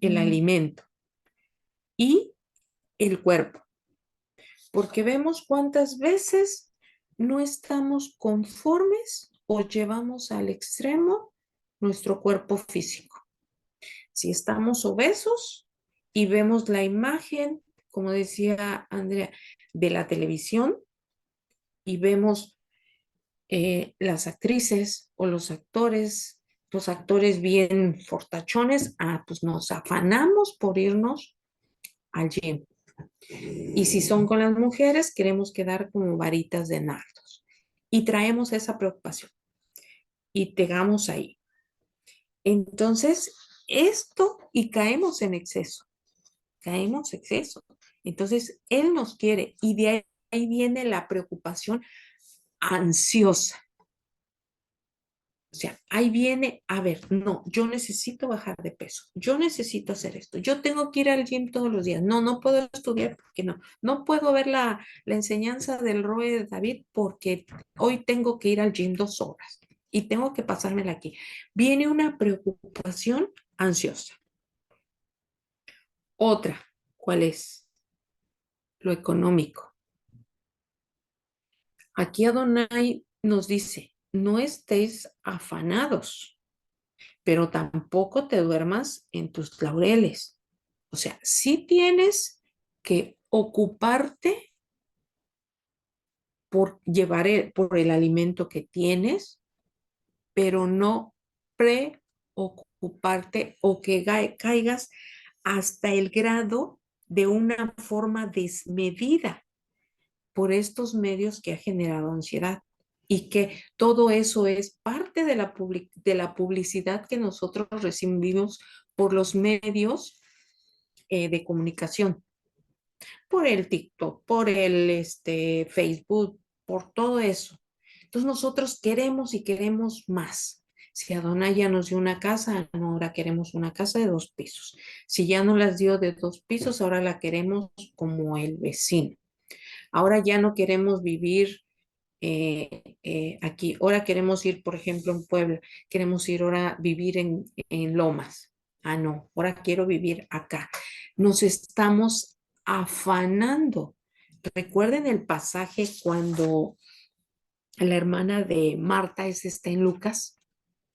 El alimento y el cuerpo. Porque vemos cuántas veces no estamos conformes o llevamos al extremo nuestro cuerpo físico. Si estamos obesos y vemos la imagen, como decía Andrea, de la televisión y vemos las actrices o los actores bien fortachones, pues nos afanamos por irnos al gym. Y si son con las mujeres, queremos quedar como varitas de nardos. Y traemos esa preocupación y pegamos ahí. Entonces, esto y caemos en exceso. Entonces, Él nos quiere y de ahí viene la preocupación ansiosa. O sea, ahí viene, a ver, no, yo necesito bajar de peso, yo necesito hacer esto, yo tengo que ir al gym todos los días, no, no puedo estudiar porque no, no puedo ver la enseñanza del Roe de David porque hoy tengo que ir al gym 2 horas y tengo que pasármela aquí. Viene una preocupación ansiosa. Otra, ¿cuál es? Lo económico. Aquí Adonai nos dice, no estéis afanados, pero tampoco te duermas en tus laureles. O sea, sí tienes que ocuparte por por el alimento que tienes, pero no preocuparte o que caigas hasta el grado de una forma desmedida por estos medios que ha generado ansiedad y que todo eso es parte de la publicidad que nosotros recibimos por los medios de comunicación, por el TikTok, por el Facebook, por todo eso. Entonces nosotros queremos y queremos más. Si Adonai ya nos dio una casa, ahora queremos una casa de 2 pisos. Si ya nos las dio de 2 pisos, ahora la queremos como el vecino. Ahora ya no queremos vivir aquí. Ahora queremos ir, por ejemplo, en Puebla. Queremos ir ahora a vivir en Lomas. Ah, no, ahora quiero vivir acá. Nos estamos afanando. Recuerden el pasaje cuando la hermana de Marta está en Lucas,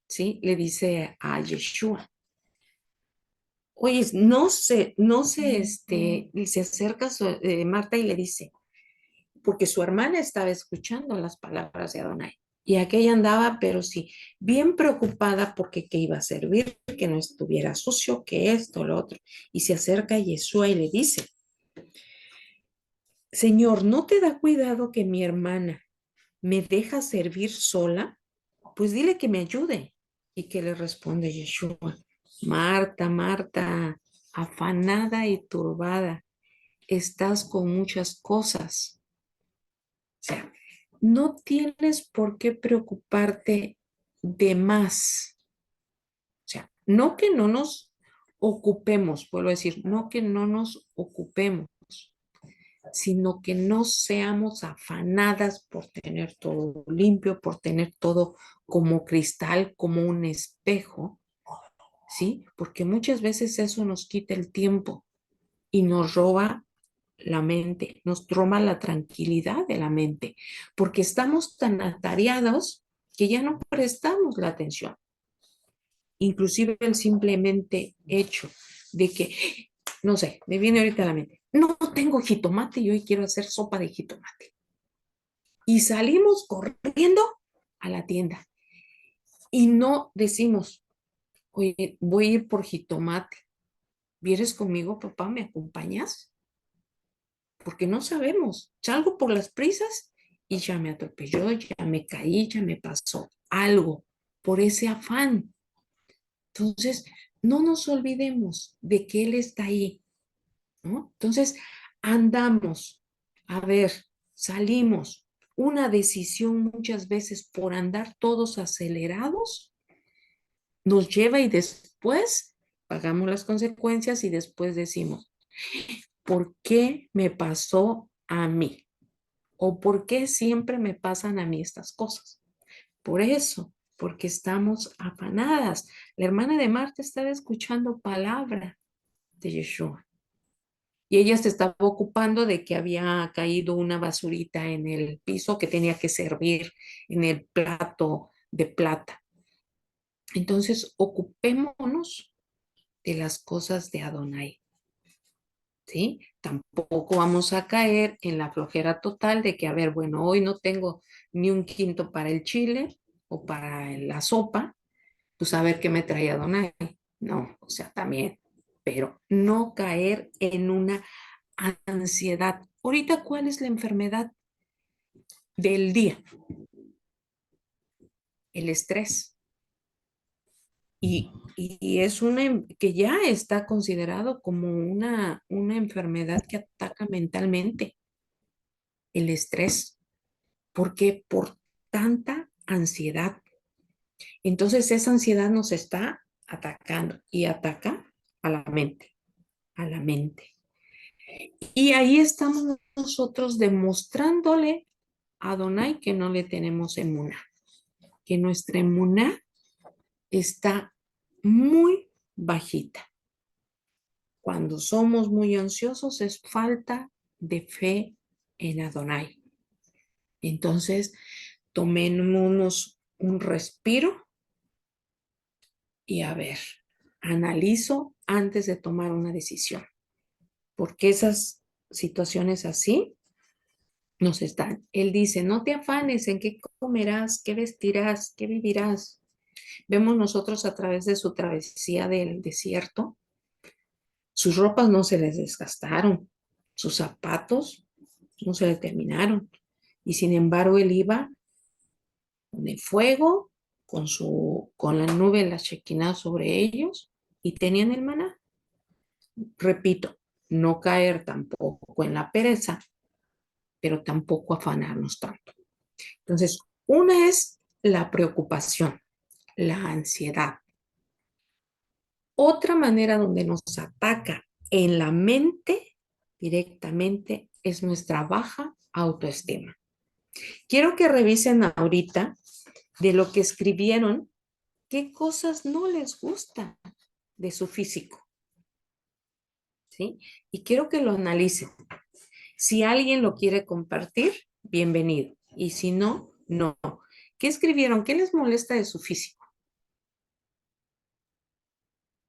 ¿sí? Le dice a Yeshua, oye, se acerca Marta y le dice, porque su hermana estaba escuchando las palabras de Adonai. Y aquella andaba, pero sí, bien preocupada porque qué iba a servir, que no estuviera sucio, que esto, lo otro. Y se acerca a Yeshua y le dice, Señor, ¿no te da cuidado que mi hermana me deja servir sola? Pues dile que me ayude. Y que le responde Yeshua, Marta, Marta, afanada y turbada, estás con muchas cosas. O sea, no tienes por qué preocuparte de más. O sea, no que no nos ocupemos, vuelvo a decir, no que no nos ocupemos, sino que no seamos afanadas por tener todo limpio, por tener todo como cristal, como un espejo, ¿sí? Porque muchas veces eso nos quita el tiempo y nos roba la mente, nos roba la tranquilidad de la mente, porque estamos tan atareados que ya no prestamos la atención. Inclusive el simplemente hecho de que, no sé, me viene ahorita a la mente, no tengo jitomate y hoy quiero hacer sopa de jitomate. Y salimos corriendo a la tienda y no decimos, oye, voy a ir por jitomate. ¿Vienes conmigo, papá? ¿Me acompañas? Porque no sabemos. Salgo por las prisas y ya me atropelló, ya me caí, ya me pasó algo por ese afán. Entonces, no nos olvidemos de que Él está ahí, ¿no? Entonces, andamos, a ver, salimos. Una decisión muchas veces por andar todos acelerados nos lleva y después pagamos las consecuencias y después decimos, ¿por qué me pasó a mí? ¿O por qué siempre me pasan a mí estas cosas? Por eso, porque estamos afanadas. La hermana de Marta estaba escuchando palabra de Yeshua y ella se estaba ocupando de que había caído una basurita en el piso que tenía que servir en el plato de plata. Entonces, ocupémonos de las cosas de Adonai, ¿sí? Tampoco vamos a caer en la flojera total de que, a ver, bueno, hoy no tengo ni un quinto para el chile o para la sopa, pues a ver qué me trae Adonai. No, o sea, también, pero no caer en una ansiedad. Ahorita, ¿cuál es la enfermedad del día? El estrés. Y es una que ya está considerado como una enfermedad que ataca mentalmente, el estrés. ¿Por qué? Por tanta ansiedad. Entonces esa ansiedad nos está atacando y ataca a la mente, a la mente. Y ahí estamos nosotros demostrándole a Adonai que no le tenemos emuná, que nuestra emuná está muy bajita. Cuando somos muy ansiosos es falta de fe en Adonai. Entonces, tomémonos un respiro y a ver, analizo antes de tomar una decisión, porque esas situaciones así nos están. Él dice, no te afanes en qué comerás, qué vestirás, qué vivirás. Vemos nosotros a través de su travesía del desierto, sus ropas no se les desgastaron, sus zapatos no se le terminaron. Y sin embargo, él iba con el fuego, con la nube, la Shekinah sobre ellos, y tenían el maná. Repito, no caer tampoco en la pereza, pero tampoco afanarnos tanto. Entonces, una es la preocupación, la ansiedad. Otra manera donde nos ataca en la mente directamente es nuestra baja autoestima. Quiero que revisen ahorita de lo que escribieron, qué cosas no les gusta de su físico, ¿sí? Y quiero que lo analicen. Si alguien lo quiere compartir, bienvenido. Y si no, no. ¿Qué escribieron? ¿Qué les molesta de su físico?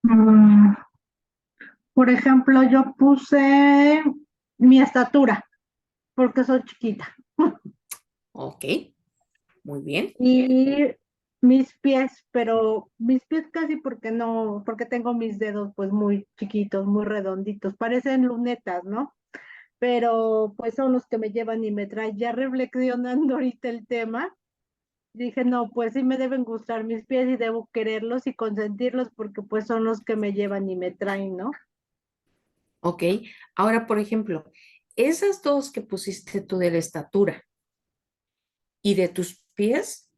Mm, por ejemplo, yo puse mi estatura, porque soy chiquita. Ok, muy bien. Y mis pies, pero mis pies casi porque no, porque tengo mis dedos pues muy chiquitos, muy redonditos, parecen lunetas, ¿no? Pero pues son los que me llevan y me traen. Ya reflexionando ahorita el tema, dije, no, pues sí me deben gustar mis pies y debo quererlos y consentirlos porque pues son los que me llevan y me traen, ¿no? Ok. Ahora, por ejemplo, esas dos que pusiste tú de la estatura y de tus pies,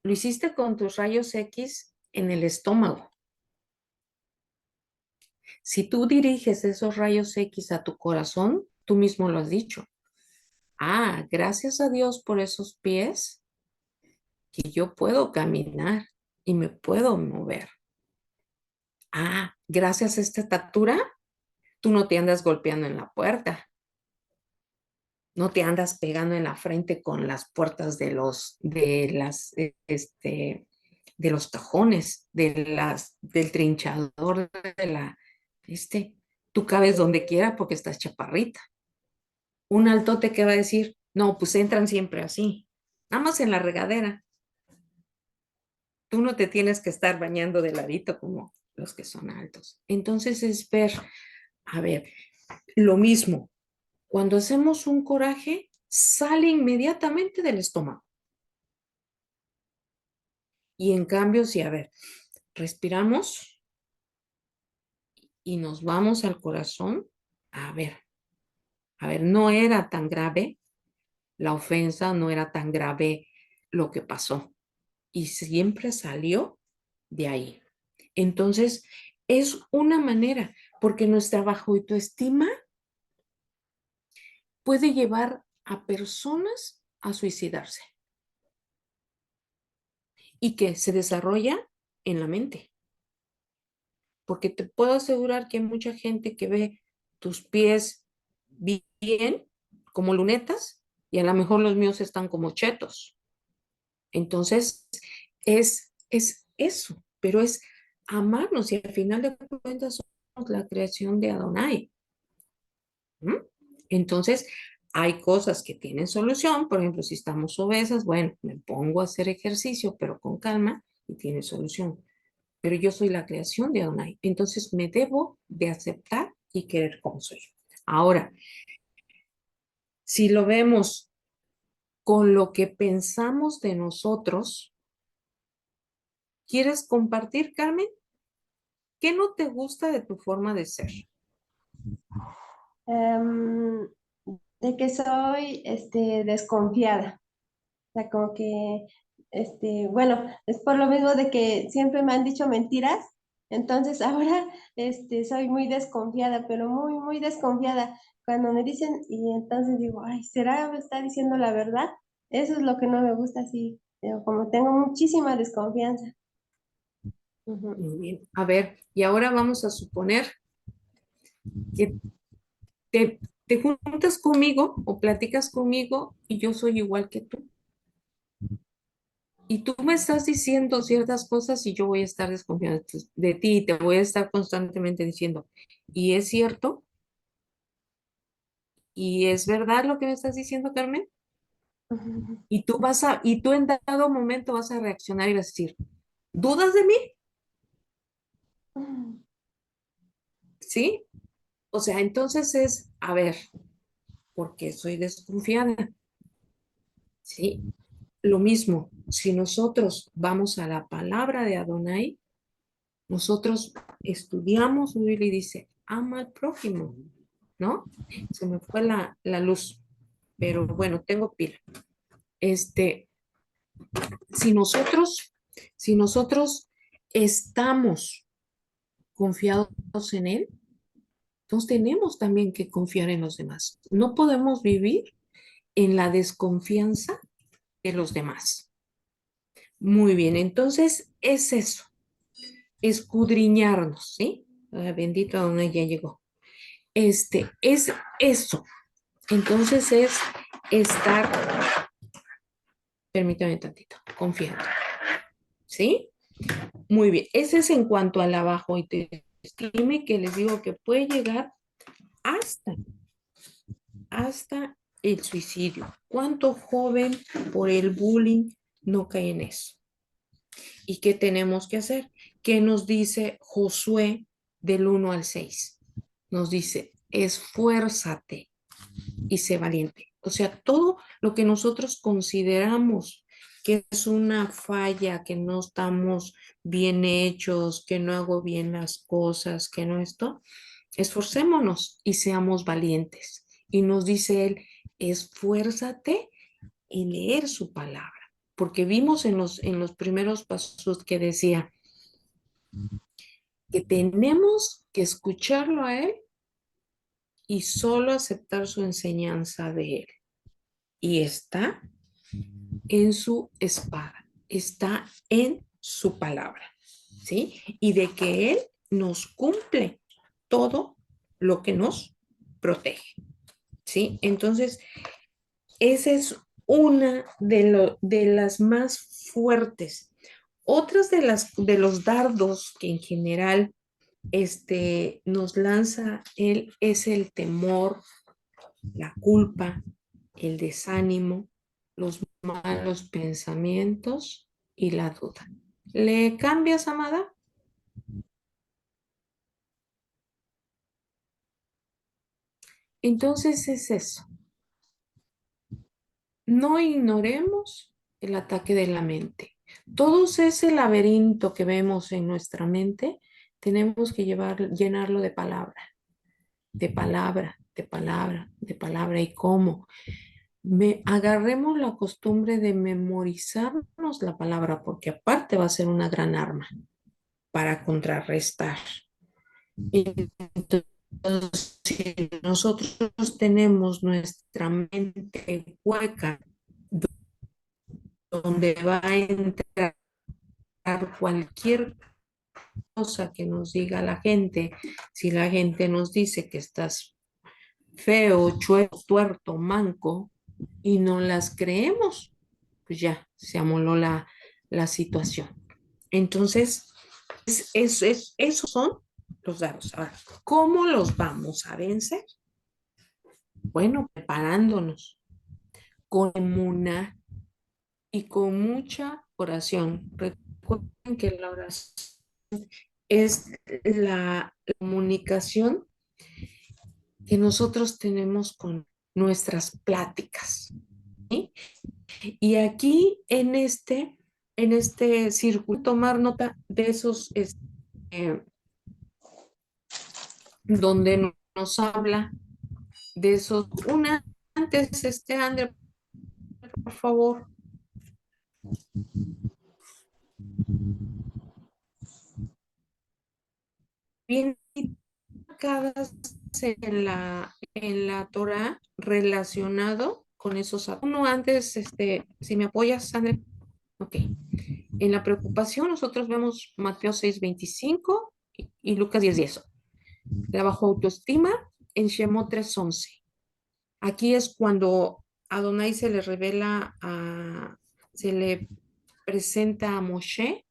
lo hiciste con tus rayos X en el estómago. Si tú diriges esos rayos X a tu corazón, tú mismo lo has dicho. Ah, gracias a Dios por esos pies que yo puedo caminar y me puedo mover. Ah, gracias a esta estatura, tú no te andas golpeando en la puerta, no te andas pegando en la frente con las puertas de los cajones, del trinchador este, tú cabes donde quiera porque estás chaparrita. Un altote que va a decir, no, pues entran siempre así, nada más en la regadera. Tú no te tienes que estar bañando de ladito como los que son altos. Entonces es ver, a ver, lo mismo, cuando hacemos un coraje, sale inmediatamente del estómago. Y en cambio, si, a ver, respiramos y nos vamos al corazón, a ver, no era tan grave la ofensa, no era tan grave lo que pasó. Y siempre salió de ahí. Entonces, es una manera, porque nuestra bajo autoestima puede llevar a personas a suicidarse y que se desarrolla en la mente. Porque te puedo asegurar que hay mucha gente que ve tus pies bien, como lunetas, y a lo mejor los míos están como chetos. Entonces, es eso, pero es amarnos y al final de cuentas somos la creación de Adonai. ¿Mm? Entonces, hay cosas que tienen solución, por ejemplo, si estamos obesas, bueno, me pongo a hacer ejercicio, pero con calma y tiene solución. Pero yo soy la creación de Adonai, entonces me debo de aceptar y querer como soy. Ahora, si lo vemos con lo que pensamos de nosotros, ¿quieres compartir, Carmen? ¿Qué no te gusta de tu forma de ser? Em, de que soy desconfiada. O sea, como que, bueno, es por lo mismo de que siempre me han dicho mentiras, entonces ahora soy muy desconfiada, pero muy, muy desconfiada. Cuando me dicen, y entonces digo, ay, ¿será me está diciendo la verdad? Eso es lo que no me gusta, así, como tengo muchísima desconfianza. Ujú. Muy bien. A ver, y ahora vamos a suponer que te, te juntas conmigo o platicas conmigo y yo soy igual que tú. Y tú me estás diciendo ciertas cosas y yo voy a estar desconfiando de ti y te voy a estar constantemente diciendo, ¿y es cierto? ¿Y es verdad lo que me estás diciendo, Carmen? Y tú en dado momento vas a reaccionar y vas a decir, ¿dudas de mí? ¿Sí? O sea, entonces es, a ver, ¿por qué soy desconfiada? ¿Sí? Lo mismo, si nosotros vamos a la palabra de Adonai, nosotros estudiamos su Biblia y dice, ama al prójimo, ¿no? Se me fue la luz, pero bueno, tengo pila. Este, si nosotros, si nosotros estamos confiados en Él, entonces tenemos también que confiar en los demás. No podemos vivir en la desconfianza de los demás. Muy bien, entonces es eso, escudriñarnos, ¿sí? Bendito Adonai ya llegó. Es eso. Entonces es estar, permítame tantito, confiando, ¿sí? Muy bien, ese es en cuanto a la bajo autoestima que les digo que puede llegar hasta, hasta el suicidio. ¿Cuánto joven por el bullying no cae en eso? ¿Y qué tenemos que hacer? ¿Qué nos dice Josué del 1 al 6? Nos dice, esfuérzate y sé valiente. O sea, todo lo que nosotros consideramos que es una falla, que no estamos bien hechos, que no hago bien las cosas, que no esto, esforcémonos y seamos valientes. Y nos dice él, esfuérzate en leer su palabra, porque vimos en los primeros pasos que decía, que tenemos que escucharlo a Él y solo aceptar su enseñanza de Él. Y está en su espada, está en su palabra, ¿sí? Y de que Él nos cumple todo lo que nos protege, ¿sí? Entonces, esa es una de las más fuertes. Otras de los dardos que en general nos lanza Él es el temor, la culpa, el desánimo, los malos pensamientos y la duda. ¿Le cambias, amada? Entonces es eso. No ignoremos el ataque de la mente. Todo ese laberinto que vemos en nuestra mente, tenemos que llenarlo de palabra, de palabra, de palabra, de palabra. ¿Y cómo? Agarremos la costumbre de memorizarnos la palabra, porque aparte va a ser una gran arma para contrarrestar. Entonces, si nosotros tenemos nuestra mente hueca, donde va a entrar cualquier cosa que nos diga la gente, si la gente nos dice que estás feo, chueco, tuerto, manco, y no las creemos, pues ya se amoló la situación. Entonces, esos son los dados. Ahora, ¿cómo los vamos a vencer? Bueno, preparándonos con emuná y con mucha oración. Recuerden que la oración es la comunicación que nosotros tenemos con nuestras pláticas, ¿sí? Y aquí en este círculo, tomar nota de esos donde nos habla de esos. Una antes, André, por favor. Bien marcadas en la Torah relacionado con esos. Uno antes, si me apoyas, André. Ok. En la preocupación, nosotros vemos Mateo 6:25 y Lucas 10:10. La bajo autoestima en Shemot 3:11. Aquí es cuando Adonai se le revela se le presenta a Moshe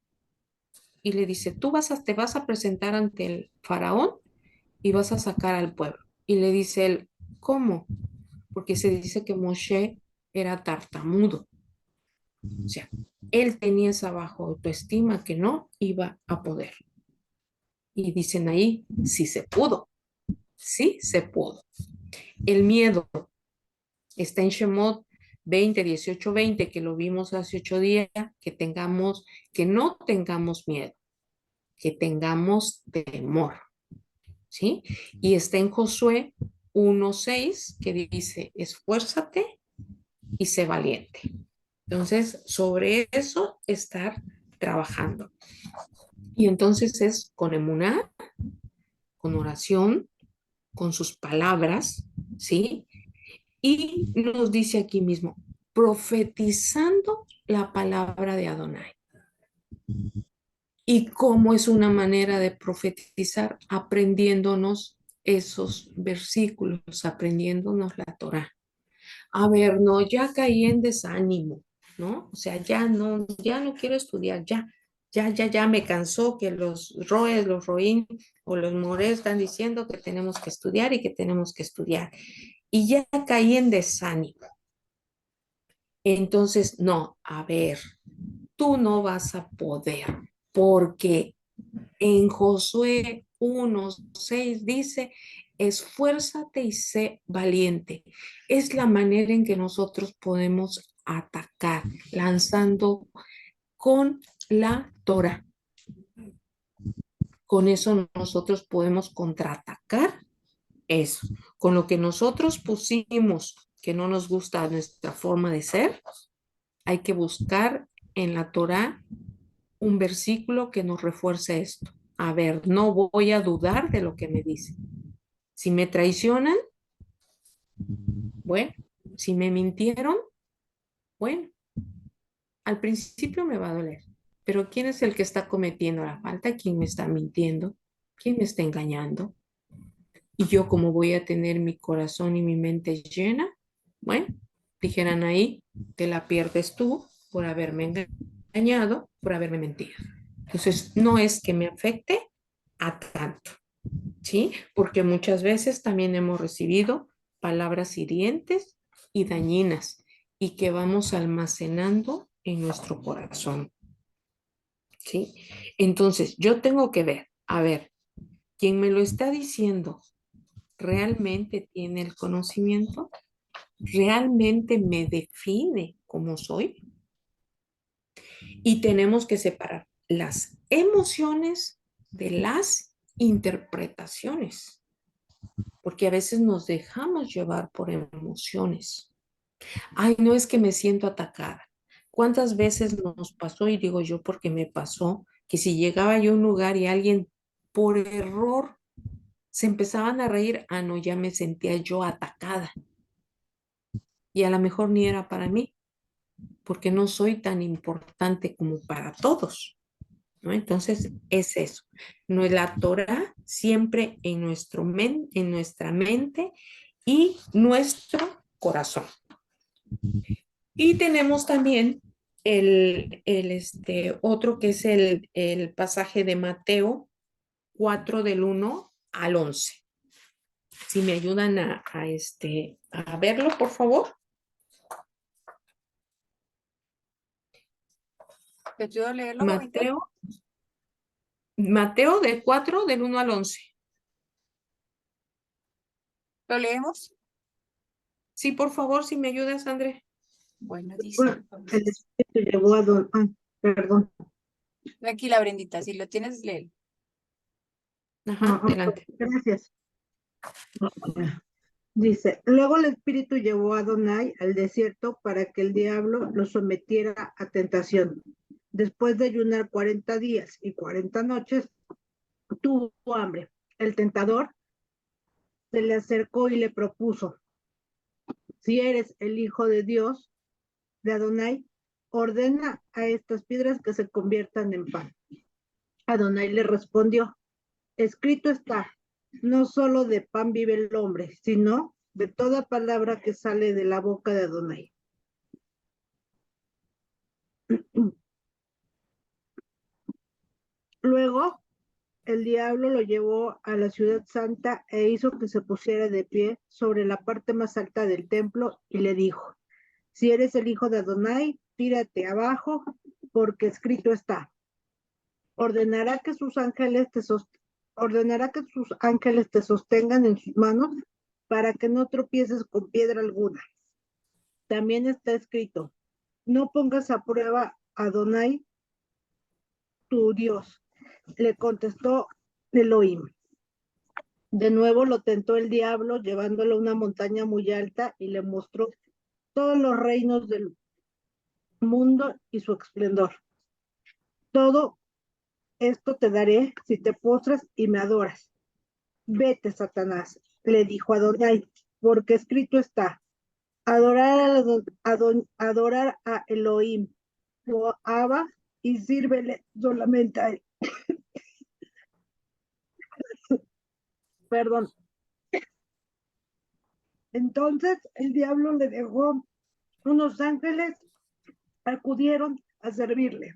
y le dice, te vas a presentar ante el faraón y vas a sacar al pueblo. Y le dice él, ¿cómo? Porque se dice que Moshe era tartamudo. O sea, él tenía esa baja autoestima que no iba a poder. Y dicen ahí, sí se pudo, sí se pudo. El miedo está en Shemot 20:18-20, que lo vimos hace 8 días, que no tengamos miedo, que tengamos temor, ¿sí? Y está en Josué 1:6, que dice, esfuérzate y sé valiente. Entonces, sobre eso estar trabajando. Y entonces es con emuná, con oración, con sus palabras, ¿sí? Y nos dice aquí mismo, profetizando la palabra de Adonai. ¿Y cómo es una manera de profetizar? Aprendiéndonos esos versículos, aprendiéndonos la Torah. A ver, no, ya caí en desánimo, ¿no? O sea, ya no quiero estudiar, ya me cansó que los roes, los roín o los morés están diciendo que tenemos que estudiar y que tenemos que estudiar. Y ya caí en desánimo. Entonces, no, a ver, tú no vas a poder, porque en Josué 1:6 dice, esfuérzate y sé valiente. Es la manera en que nosotros podemos atacar, lanzando con la Torah. Con eso nosotros podemos contraatacar eso. Con lo que nosotros pusimos que no nos gusta nuestra forma de ser, hay que buscar en la Torah un versículo que nos refuerce esto. a ver, no voy a dudar de lo que me dicen. Si me traicionan, bueno, si me mintieron, bueno, al principio me va a doler, pero ¿quién es el que está cometiendo la falta? ¿Quién me está mintiendo? ¿Quién me está engañando? Y yo, como voy a tener mi corazón y mi mente llena, bueno, dijeran ahí, te la pierdes tú por haberme engañado, por haberme mentido. Entonces, no es que me afecte a tanto, ¿sí? Porque muchas veces también hemos recibido palabras hirientes y dañinas y que vamos almacenando en nuestro corazón, ¿sí? Entonces, yo tengo que ver, a ver, quien me lo está diciendo realmente tiene el conocimiento, realmente me define como soy, y tenemos que separar las emociones de las interpretaciones, porque a veces nos dejamos llevar por emociones. Ay, no, es que me siento atacada. ¿Cuántas veces nos pasó? Y digo yo porque me pasó que si llegaba yo a un lugar y alguien por error se empezaban a reír, ah, no, ya me sentía yo atacada. Y a lo mejor ni era para mí, porque no soy tan importante como para todos, ¿no? Entonces es eso. No es la Torah siempre en en nuestra mente y nuestro corazón. Y tenemos también otro que es el pasaje de Mateo 4 del 1 al 11. Si me ayudan a verlo, por favor. ¿Te ayudo a leerlo, Jovita? Mateo del 4 del 1 al 11. ¿Lo leemos? Sí, por favor, si me ayudas, André. Bueno, dice Bueno, el entonces. espíritu llevó a perdón. Tranquila, Brendita, si lo tienes, léelo. Ajá, adelante. Gracias. Dice, luego el espíritu llevó a Adonai al desierto para que el diablo lo sometiera a tentación. Después de ayunar 40 días y 40 noches, tuvo hambre. El tentador se le acercó y le propuso, si eres el hijo de Dios, de Adonai, ordena a estas piedras que se conviertan en pan. Adonai le respondió, escrito está, no solo de pan vive el hombre, sino de toda palabra que sale de la boca de Adonai. Luego, el diablo lo llevó a la ciudad santa e hizo que se pusiera de pie sobre la parte más alta del templo y le dijo, si eres el hijo de Adonai, tírate abajo, porque escrito está, ordenará que sus ángeles te sostengan en sus manos para que no tropieces con piedra alguna. También está escrito, no pongas a prueba a Adonai, tu Dios. Le contestó Elohim. De nuevo lo tentó el diablo llevándolo a una montaña muy alta y le mostró todos los reinos del mundo y su esplendor. Todo esto te daré si te postras y me adoras. Vete, Satanás, le dijo a Adonai, porque escrito está, adorar a Elohim, o Abba, y sírvele solamente a él. Perdón. Entonces el diablo le dejó, unos ángeles acudieron a servirle.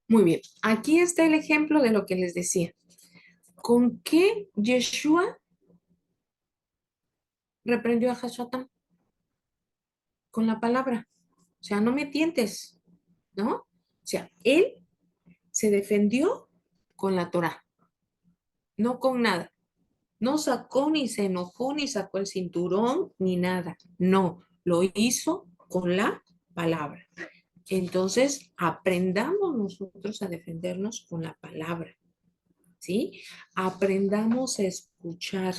Muy bien. Aquí está el ejemplo de lo que les decía. ¿Con qué Yeshua reprendió a Hashatán? Con la palabra. O sea, no me tientes, ¿no? O sea, él se defendió con la Torah, no con nada. No sacó ni se enojó ni sacó el cinturón ni nada. No, lo hizo con la palabra. Entonces, aprendamos nosotros a defendernos con la palabra, ¿sí? Aprendamos a escuchar,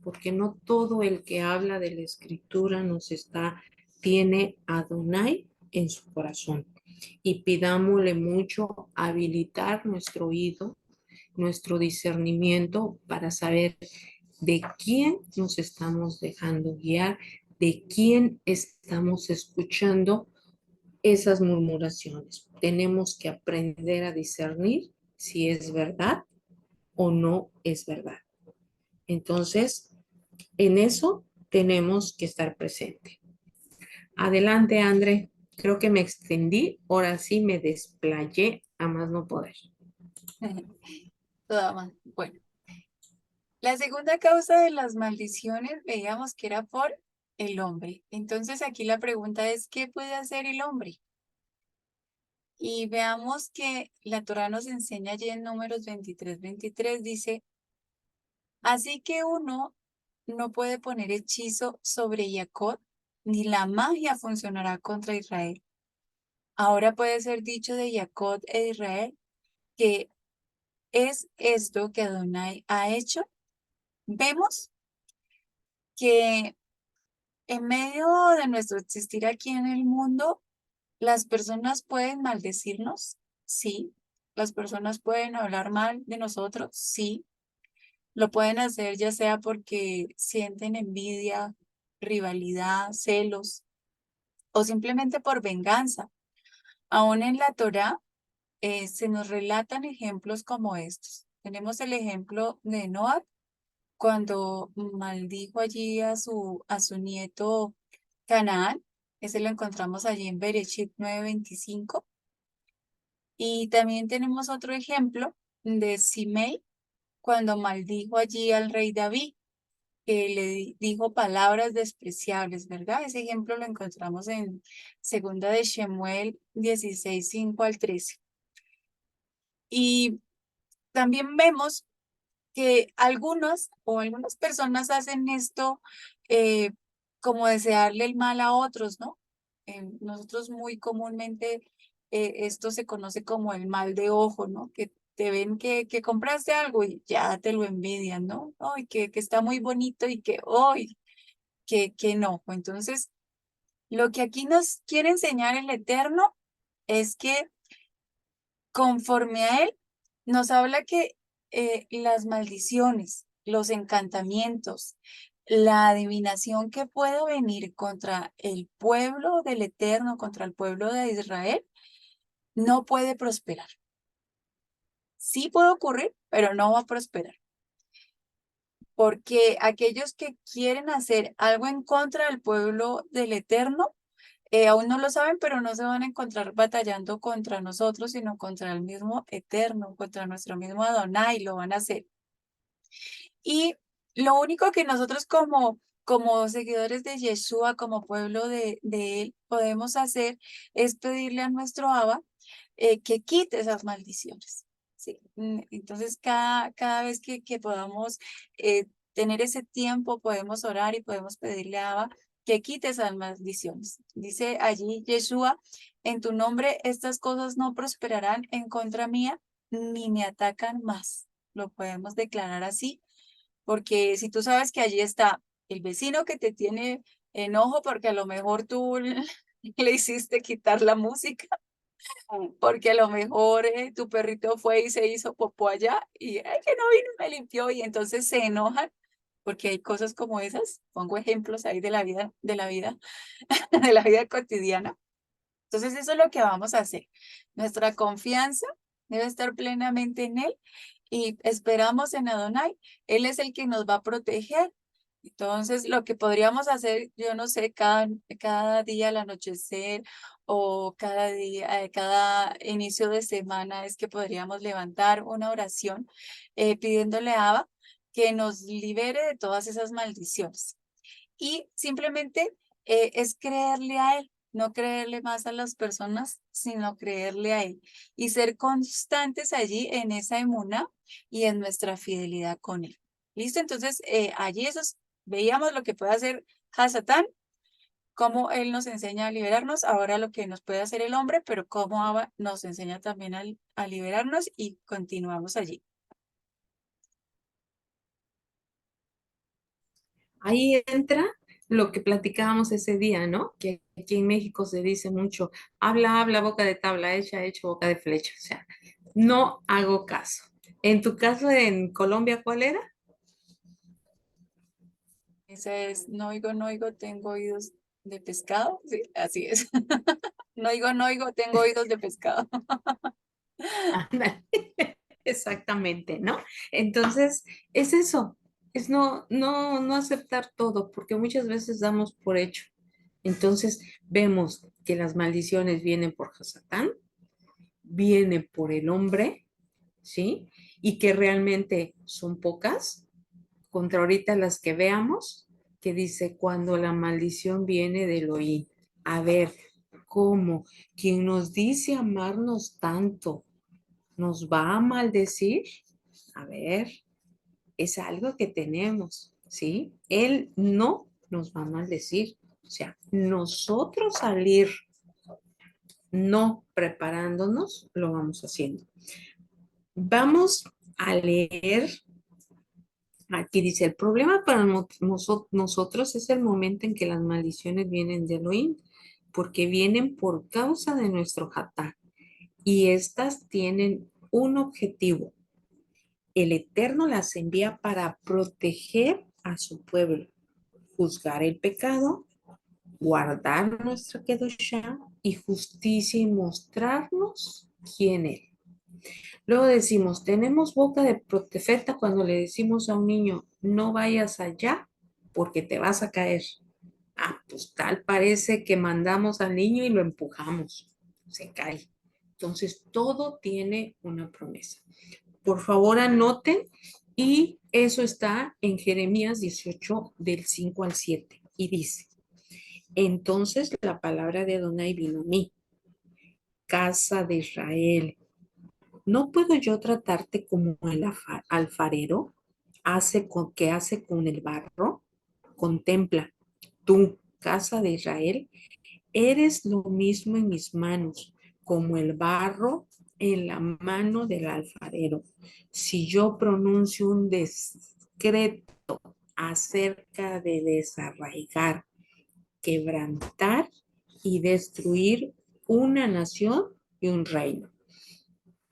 porque no todo el que habla de la escritura tiene a Adonai en su corazón. y pidámosle mucho habilitar nuestro oído, nuestro discernimiento para saber de quién nos estamos dejando guiar, de quién estamos escuchando esas murmuraciones. Tenemos que aprender a discernir si es verdad o no es verdad. Entonces, en eso tenemos que estar presente. Adelante, André. Creo que me extendí, ahora sí me desplayé a más no poder. Toda mal. Bueno, la segunda causa de las maldiciones veíamos que era por el hombre. Entonces aquí la pregunta es, ¿qué puede hacer el hombre? Y veamos que la Torá nos enseña allí en Números 23:23, dice, así que uno no puede poner hechizo sobre Jacob, ni la magia funcionará contra Israel. Ahora puede ser dicho de Jacob e Israel que es esto que Adonai ha hecho. Vemos que en medio de nuestro existir aquí en el mundo, las personas pueden maldecirnos, sí. Las personas pueden hablar mal de nosotros, sí. Lo pueden hacer ya sea porque sienten envidia, rivalidad, celos o simplemente por venganza. Aún en la Torá se nos relatan ejemplos como estos. Tenemos el ejemplo de Noah cuando maldijo allí a su nieto Canaán. Ese lo encontramos allí en Bereshit 9:25. Y también tenemos otro ejemplo de Simei cuando maldijo allí al rey David, que le dijo palabras despreciables, ¿verdad? Ese ejemplo lo encontramos en segunda de Shemuel 16:5 al 13. Y también vemos que algunas personas hacen esto eh, como desearle el mal a otros, ¿no? Nosotros muy comúnmente esto se conoce como el mal de ojo, ¿no? Que te ven que compraste algo y ya te lo envidian, ¿no? Ay, que está muy bonito y que hoy, que no. Entonces, lo que aquí nos quiere enseñar el Eterno es que conforme a él, nos habla que las maldiciones, los encantamientos, la adivinación que puede venir contra el pueblo del Eterno, contra el pueblo de Israel, no puede prosperar. Sí puede ocurrir, pero no va a prosperar. Porque aquellos que quieren hacer algo en contra del pueblo del Eterno, aún no lo saben, pero no se van a encontrar batallando contra nosotros, sino contra el mismo Eterno, contra nuestro mismo Adonai, lo van a hacer. Y lo único que nosotros como seguidores de Yeshua, como pueblo de Él, podemos hacer es pedirle a nuestro Abba que quite esas maldiciones. ¿Sí? Entonces, cada vez que podamos tener ese tiempo, podemos orar y podemos pedirle a Abba que quite esas maldiciones. Dice allí Yeshua, en tu nombre estas cosas no prosperarán en contra mía, ni me atacan más. Lo podemos declarar así, porque si tú sabes que allí está el vecino que te tiene enojo porque a lo mejor tú le hiciste quitar la música, porque a lo mejor tu perrito fue y se hizo popó allá y ay, que no vino y me limpió y entonces se enojan porque hay cosas como esas. Pongo ejemplos ahí de la vida cotidiana. Entonces eso es lo que vamos a hacer. Nuestra confianza debe estar plenamente en Él y esperamos en Adonai. Él es el que nos va a proteger. Entonces, lo que podríamos hacer, yo no sé, cada día al anochecer o cada día, cada inicio de semana, es que podríamos levantar una oración pidiéndole a Abba que nos libere de todas esas maldiciones. Y simplemente es creerle a Él, no creerle más a las personas, sino creerle a Él y ser constantes allí en esa emuná y en nuestra fidelidad con Él. ¿Listo? Entonces, allí veíamos lo que puede hacer Hasatán, cómo Él nos enseña a liberarnos, ahora lo que nos puede hacer el hombre, pero cómo Abba nos enseña también a liberarnos y continuamos allí. Ahí entra lo que platicábamos ese día, ¿no? Que aquí en México se dice mucho, habla, habla, boca de tabla, hecha, hecho, boca de flecha. O sea, no hago caso. En tu caso, en Colombia, ¿cuál era? Esa es, no oigo, tengo oídos de pescado. Sí, así es. No oigo, tengo oídos de pescado. Ándale. Exactamente, ¿no? Entonces, es eso, es no aceptar todo, porque muchas veces damos por hecho. Entonces, vemos que las maldiciones vienen por Hasatán, viene por el hombre, ¿sí? Y que realmente son pocas, contra ahorita las que veamos, que dice cuando la maldición viene de Elohim. A ver, ¿cómo? Quien nos dice amarnos tanto, ¿nos va a maldecir? A ver, es algo que tenemos, ¿sí? Él no nos va a maldecir. O sea, nosotros salir no preparándonos, lo vamos haciendo. Vamos a leer, aquí dice, el problema para nosotros es el momento en que las maldiciones vienen de Elohim, porque vienen por causa de nuestro hatá, y estas tienen un objetivo. El Eterno las envía para proteger a su pueblo, juzgar el pecado, guardar nuestra Kedoshá y justicia y mostrarnos quién es. Luego decimos, tenemos boca de profeta cuando le decimos a un niño, no vayas allá porque te vas a caer. Ah, pues tal parece que mandamos al niño y lo empujamos, se cae. Entonces, todo tiene una promesa. Por favor, anoten y eso está en Jeremías 18 del 5 al 7 y dice, entonces la palabra de Adonai vino a mí, casa de Israel. ¿No puedo yo tratarte como el alfarero que hace con el barro? Contempla, tú, casa de Israel, eres lo mismo en mis manos, como el barro en la mano del alfarero. Si yo pronuncio un decreto acerca de desarraigar, quebrantar y destruir una nación y un reino.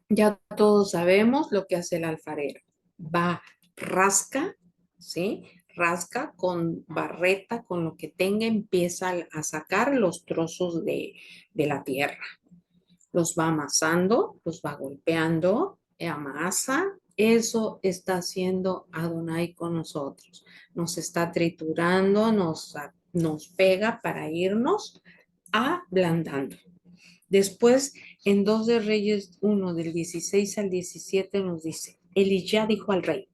Ya todos sabemos lo que hace el alfarero. Va, rasca, ¿sí? Rasca con barreta, con lo que tenga, empieza a sacar los trozos de la tierra. Los va amasando, los va golpeando, amasa. Eso está haciendo Adonai con nosotros. Nos está triturando, nos pega para irnos ablandando. Después, en 2 de Reyes 1, del 16 al 17, nos dice, Eliyá dijo al rey,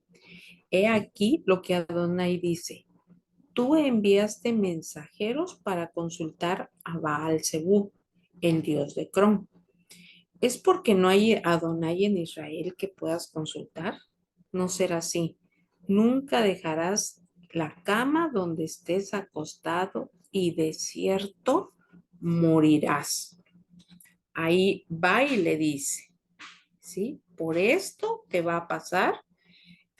he aquí lo que Adonai dice, tú enviaste mensajeros para consultar a Baal Zebú, el dios de Crom. ¿Es porque no hay Adonai en Israel que puedas consultar? No será así. Nunca dejarás la cama donde estés acostado y de cierto morirás. Ahí va y le dice, ¿sí? Por esto te va a pasar,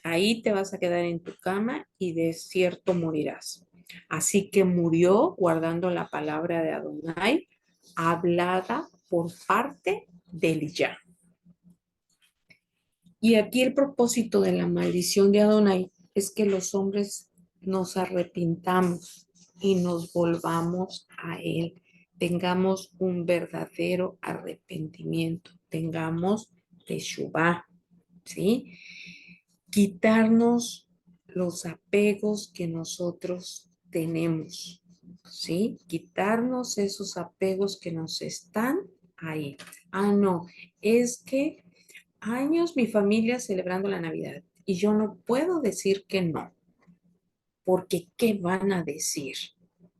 ahí te vas a quedar en tu cama y de cierto morirás. Así que murió guardando la palabra de Adonai, hablada por parte de Eliyá. Y aquí el propósito de la maldición de Adonai es que los hombres nos arrepintamos y nos volvamos a Él. Tengamos un verdadero arrepentimiento, tengamos teshuvá, ¿sí? Quitarnos los apegos que nosotros tenemos, ¿sí? Quitarnos esos apegos que nos están ahí. Ah, no, es que años mi familia celebrando la Navidad y yo no puedo decir que no, porque ¿qué van a decir?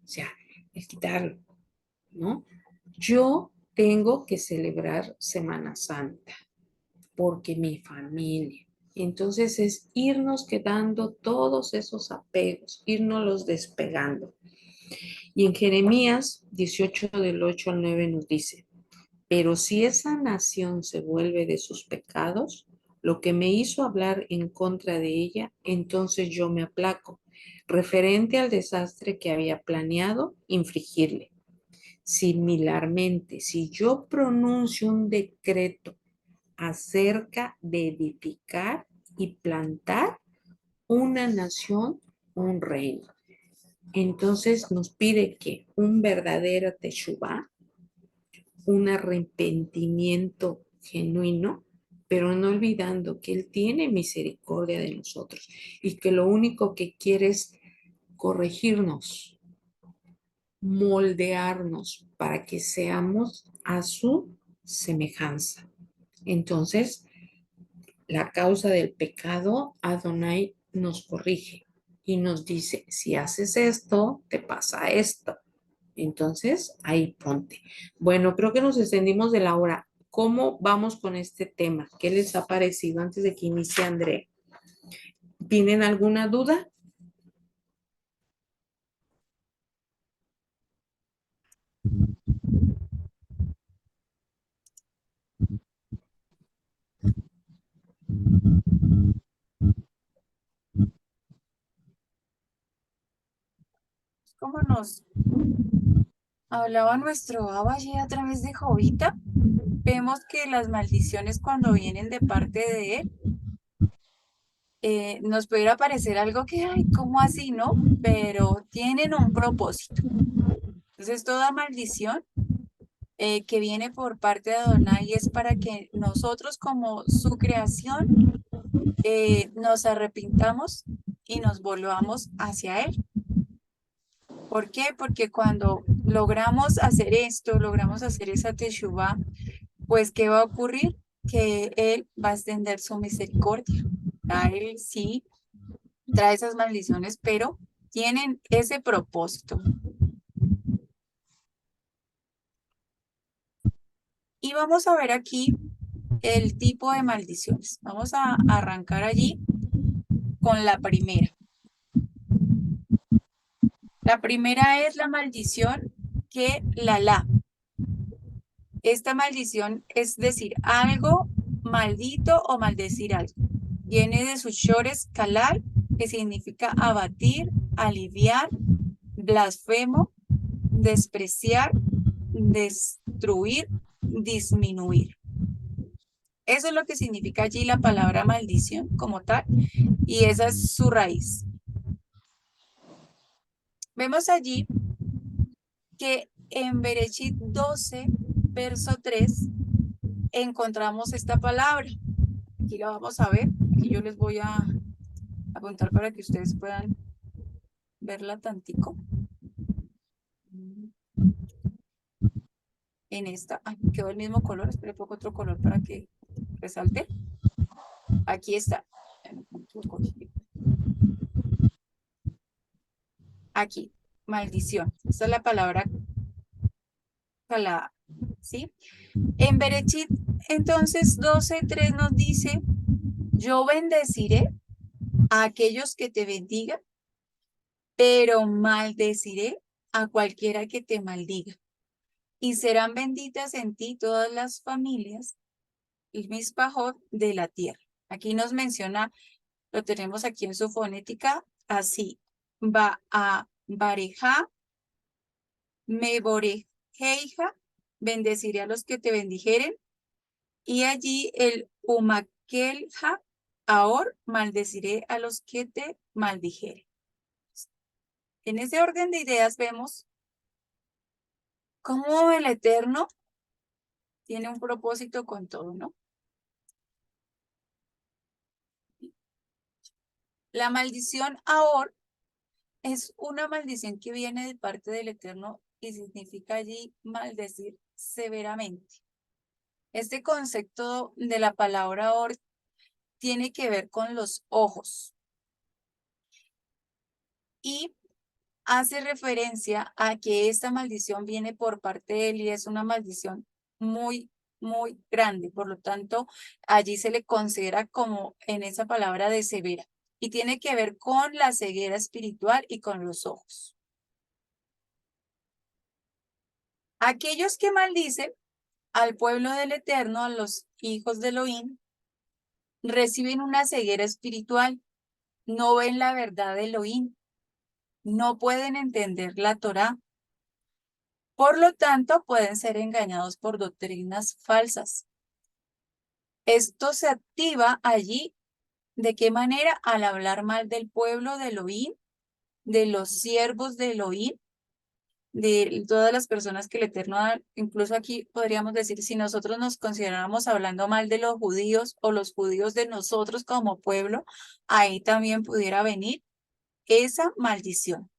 O sea, es quitarlo, ¿no? Yo tengo que celebrar Semana Santa porque mi familia. Entonces es irnos quedando todos esos apegos, irnos los despegando. Y en Jeremías 18 del 8 al 9 nos dice, pero si esa nación se vuelve de sus pecados, lo que me hizo hablar en contra de ella, entonces yo me aplaco, referente al desastre que había planeado infligirle. Similarmente, si yo pronuncio un decreto acerca de edificar y plantar una nación, un reino, entonces nos pide que un verdadero teshuvá, un arrepentimiento genuino, pero no olvidando que Él tiene misericordia de nosotros y que lo único que quiere es corregirnos, moldearnos para que seamos a su semejanza. Entonces, la causa del pecado, Adonai nos corrige y nos dice, si haces esto, te pasa esto. Entonces, ahí ponte. Bueno, creo que nos extendimos de la hora. ¿Cómo vamos con este tema? ¿Qué les ha parecido antes de que inicie Andrea? ¿Tienen alguna duda? Como nos hablaba nuestro Abba allí a través de Jovita, vemos que las maldiciones cuando vienen de parte de él, nos pudiera parecer algo que, ay, ¿cómo así, no? Pero tienen un propósito. Entonces, toda maldición que viene por parte de Adonai es para que nosotros como su creación nos arrepintamos y nos volvamos hacia Él. ¿Por qué? Porque cuando logramos hacer esto, logramos hacer esa teshuvá, pues ¿qué va a ocurrir? Que Él va a extender su misericordia. A Él sí trae esas maldiciones, pero tienen ese propósito. Y vamos a ver aquí el tipo de maldiciones. Vamos a arrancar allí con la primera. La primera es la maldición que la. Esta maldición es decir algo maldito o maldecir algo. Viene de sus shores kalal, que significa abatir, aliviar, blasfemo, despreciar, destruir, disminuir. Eso es lo que significa allí la palabra maldición como tal, y esa es su raíz. Vemos allí que en Bereshit 12, verso 3, encontramos esta palabra. Aquí la vamos a ver. Aquí yo les voy a apuntar para que ustedes puedan verla tantico. En esta, ay, quedó el mismo color, espero pongo otro color para que resalte. Aquí está. Aquí, maldición. Esta es la palabra calada, ¿sí? En Berechit, entonces, 12:3 nos dice, yo bendeciré a aquellos que te bendigan, pero maldeciré a cualquiera que te maldiga. Y serán benditas en ti todas las familias, el mispajot de la tierra. Aquí nos menciona, lo tenemos aquí en su fonética, así. Va a bareja, me borejeija, bendeciré a los que te bendijeren. Y allí el umakelja, ahora maldeciré a los que te maldijeren. En ese orden de ideas vemos cómo el Eterno tiene un propósito con todo, ¿no? La maldición ahora es una maldición que viene de parte del Eterno y significa allí maldecir severamente. Este concepto de la palabra or tiene que ver con los ojos y hace referencia a que esta maldición viene por parte de él y es una maldición muy, muy grande. Por lo tanto, allí se le considera como en esa palabra de severa y tiene que ver con la ceguera espiritual y con los ojos. Aquellos que maldicen al pueblo del Eterno, a los hijos de Elohim, reciben una ceguera espiritual, no ven la verdad de Elohim, no pueden entender la Torá, Por lo tanto, pueden ser engañados por doctrinas falsas. Esto se activa allí. ¿De qué manera? Al hablar mal del pueblo de Elohim, de los siervos de Elohim, de todas las personas que el Eterno da. Incluso aquí podríamos decir, si nosotros nos consideráramos hablando mal de los judíos o los judíos de nosotros como pueblo, ahí también pudiera venir esa maldición.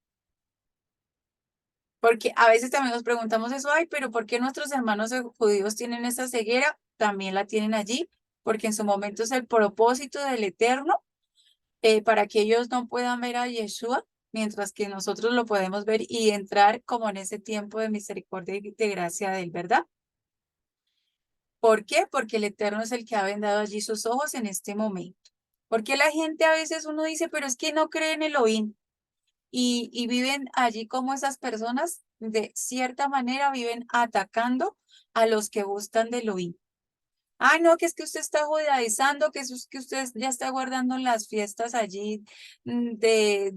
Porque a veces también nos preguntamos eso, ay, pero ¿por qué nuestros hermanos judíos tienen esa ceguera? También la tienen allí, porque en su momento es el propósito del Eterno para que ellos no puedan ver a Yeshua, mientras que nosotros lo podemos ver y entrar como en ese tiempo de misericordia y de gracia de él, ¿verdad? ¿Por qué? Porque el Eterno es el que ha vendado allí sus ojos en este momento. Porque la gente a veces uno dice, pero es que no cree en Elohim y viven allí como esas personas, de cierta manera, viven atacando a los que gustan de Elohim. Ah, no, que es que usted está judaizando, que usted ya está guardando las fiestas allí de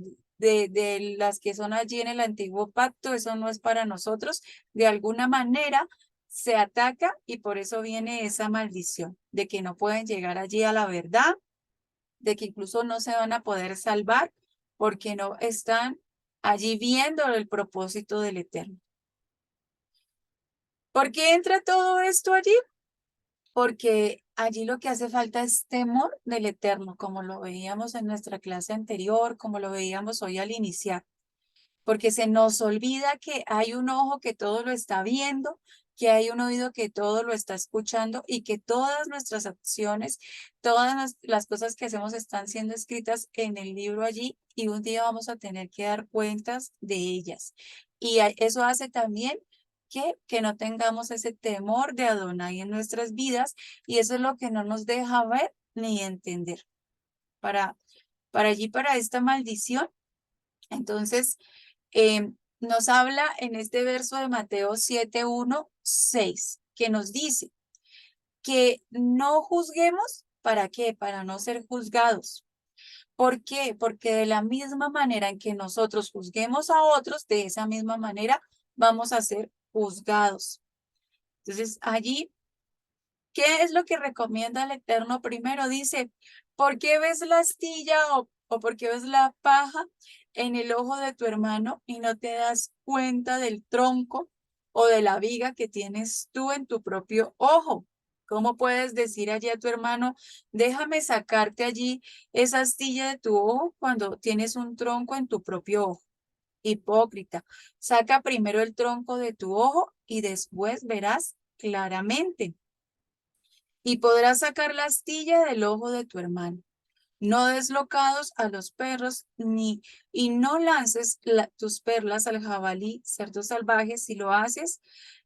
las que son allí en el antiguo pacto, eso no es para nosotros. De alguna manera se ataca y por eso viene esa maldición de que no pueden llegar allí a la verdad, de que incluso no se van a poder salvar porque no están allí viendo el propósito del Eterno. ¿Por qué entra todo esto allí? Porque allí lo que hace falta es temor del Eterno, como lo veíamos en nuestra clase anterior, como lo veíamos hoy al iniciar, porque se nos olvida que hay un ojo que todo lo está viendo, que hay un oído que todo lo está escuchando y que todas nuestras acciones, todas las cosas que hacemos están siendo escritas en el libro allí y un día vamos a tener que dar cuentas de ellas. Y eso hace también que no tengamos ese temor de Adonai en nuestras vidas y eso es lo que no nos deja ver ni entender. Para allí, para esta maldición, entonces, nos habla en este verso de Mateo 7, 1, 6, que nos dice que no juzguemos, ¿para qué? Para no ser juzgados. ¿Por qué? Porque de la misma manera en que nosotros juzguemos a otros, de esa misma manera vamos a ser juzgados. Entonces, allí, ¿qué es lo que recomienda el Eterno? Primero dice, ¿por qué ves la astilla o por qué ves la paja en el ojo de tu hermano y no te das cuenta del tronco o de la viga que tienes tú en tu propio ojo? ¿Cómo puedes decir allí a tu hermano, déjame sacarte allí esa astilla de tu ojo cuando tienes un tronco en tu propio ojo? Hipócrita, saca primero el tronco de tu ojo y después verás claramente y podrás sacar la astilla del ojo de tu hermano. No des locados a los perros, y no lances tus perlas al jabalí, cerdo salvaje. Si lo haces,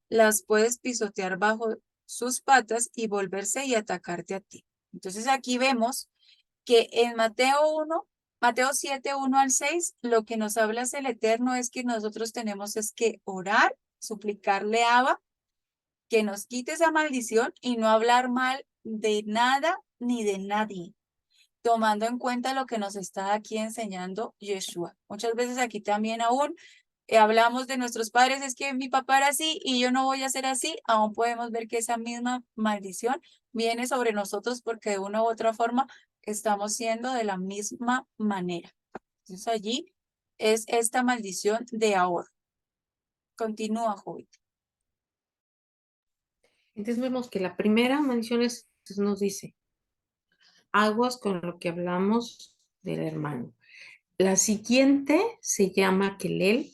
las puedes pisotear bajo sus patas y volverse y atacarte a ti. Entonces aquí vemos que en Mateo 7, 1 al 6, lo que nos habla es el Eterno es que nosotros tenemos es que orar, suplicarle a Abba, que nos quite esa maldición y no hablar mal de nada ni de nadie, tomando en cuenta lo que nos está aquí enseñando Yeshua. Muchas veces aquí también aún hablamos de nuestros padres, es que mi papá era así y yo no voy a ser así, aún podemos ver que esa misma maldición viene sobre nosotros porque de una u otra forma estamos siendo de la misma manera. Entonces allí es esta maldición de ahora. Continúa, Joven. Entonces vemos que la primera maldición nos dice, aguas con lo que hablamos del hermano. La siguiente se llama Kelel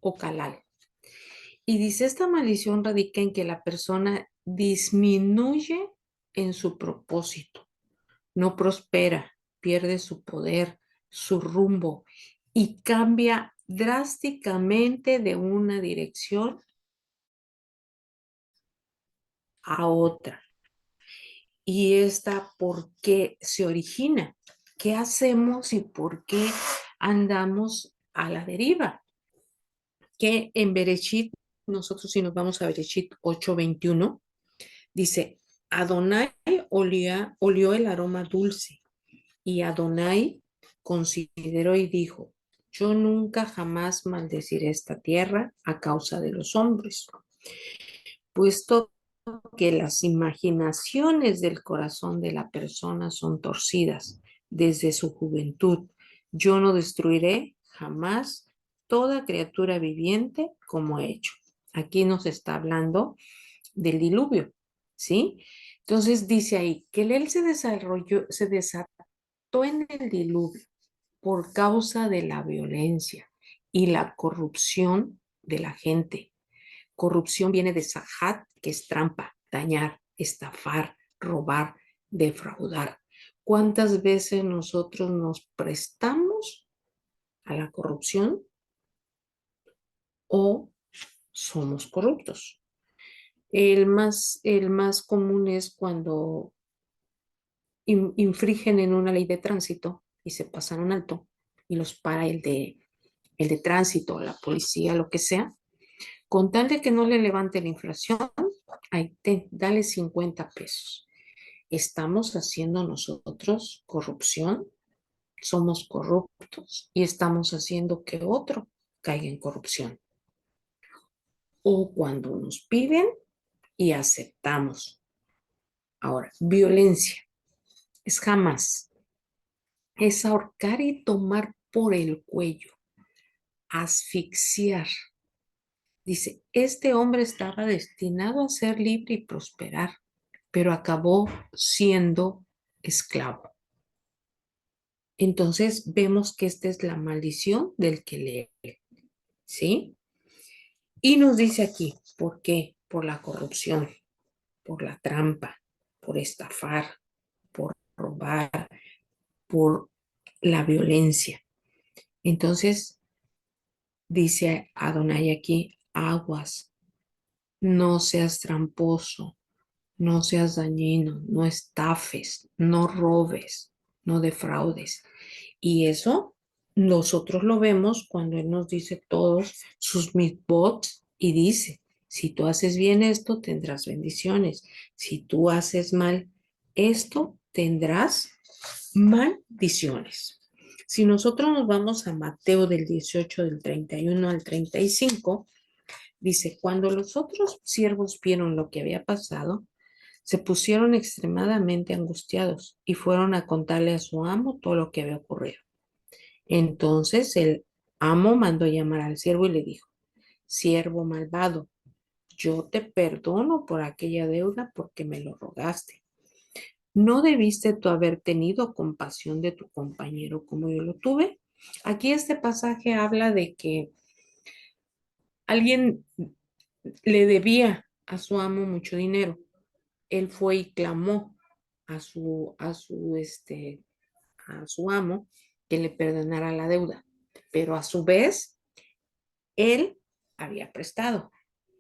o Kalal. Y dice, esta maldición radica en que la persona disminuye en su propósito, no prospera, pierde su poder, su rumbo y cambia drásticamente de una dirección a otra. ¿Y esta por qué se origina? ¿Qué hacemos y por qué andamos a la deriva? Que en Bereshit, nosotros si nos vamos a Bereshit 8:21, dice, Adonai olió el aroma dulce y Adonai consideró y dijo, Yo nunca jamás maldeciré esta tierra a causa de los hombres, puesto que las imaginaciones del corazón de la persona son torcidas desde su juventud. Yo no destruiré jamás toda criatura viviente como he hecho. Aquí nos está hablando del diluvio, ¿sí? Entonces dice ahí que él se desató en el diluvio por causa de la violencia y la corrupción de la gente. Corrupción viene de sahat, que es trampa, dañar, estafar, robar, defraudar. ¿Cuántas veces nosotros nos prestamos a la corrupción o somos corruptos? El más común es cuando infringen en una ley de tránsito y se pasan un alto y los para el de tránsito, la policía, lo que sea, con tal de que no le levante la inflación, ahí dale 50 pesos. ¿Estamos haciendo nosotros corrupción? Somos corruptos y estamos haciendo que otro caiga en corrupción. O cuando nos piden y aceptamos. Ahora, violencia es jamás, es ahorcar y tomar por el cuello, asfixiar. Dice, este hombre estaba destinado a ser libre y prosperar, pero acabó siendo esclavo. Entonces vemos que esta es la maldición del que lee, ¿sí? Y nos dice aquí, ¿por qué? Por la corrupción, por la trampa, por estafar, por robar, por la violencia. Entonces dice Adonai aquí, aguas, no seas tramposo, no seas dañino, no estafes, no robes, no defraudes. Y eso nosotros lo vemos cuando Él nos dice todos sus mitzvot y dice, si tú haces bien esto, tendrás bendiciones. Si tú haces mal esto, tendrás maldiciones. Si nosotros nos vamos a Mateo del 18, del 31 al 35, dice, cuando los otros siervos vieron lo que había pasado, se pusieron extremadamente angustiados y fueron a contarle a su amo todo lo que había ocurrido. Entonces el amo mandó llamar al siervo y le dijo, siervo malvado, yo te perdono por aquella deuda porque me lo rogaste. ¿No debiste tú haber tenido compasión de tu compañero como yo lo tuve? Aquí este pasaje habla de que alguien le debía a su amo mucho dinero. Él fue y clamó a su amo que le perdonara la deuda, pero a su vez él había prestado.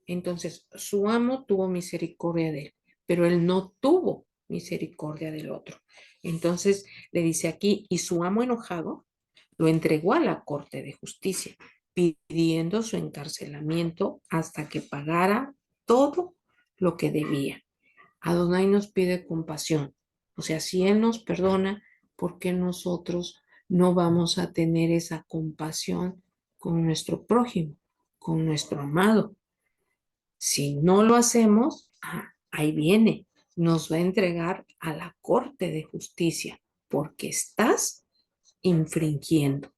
Entonces su amo tuvo misericordia de él, pero él no tuvo misericordia del otro. Entonces le dice aquí, y su amo enojado lo entregó a la corte de justicia, pidiendo su encarcelamiento hasta que pagara todo lo que debía. Adonai nos pide compasión. O sea, si Él nos perdona, ¿por qué nosotros no vamos a tener esa compasión con nuestro prójimo, con nuestro amado? Si no lo hacemos, ahí viene, nos va a entregar a la Corte de Justicia porque estás infringiendo,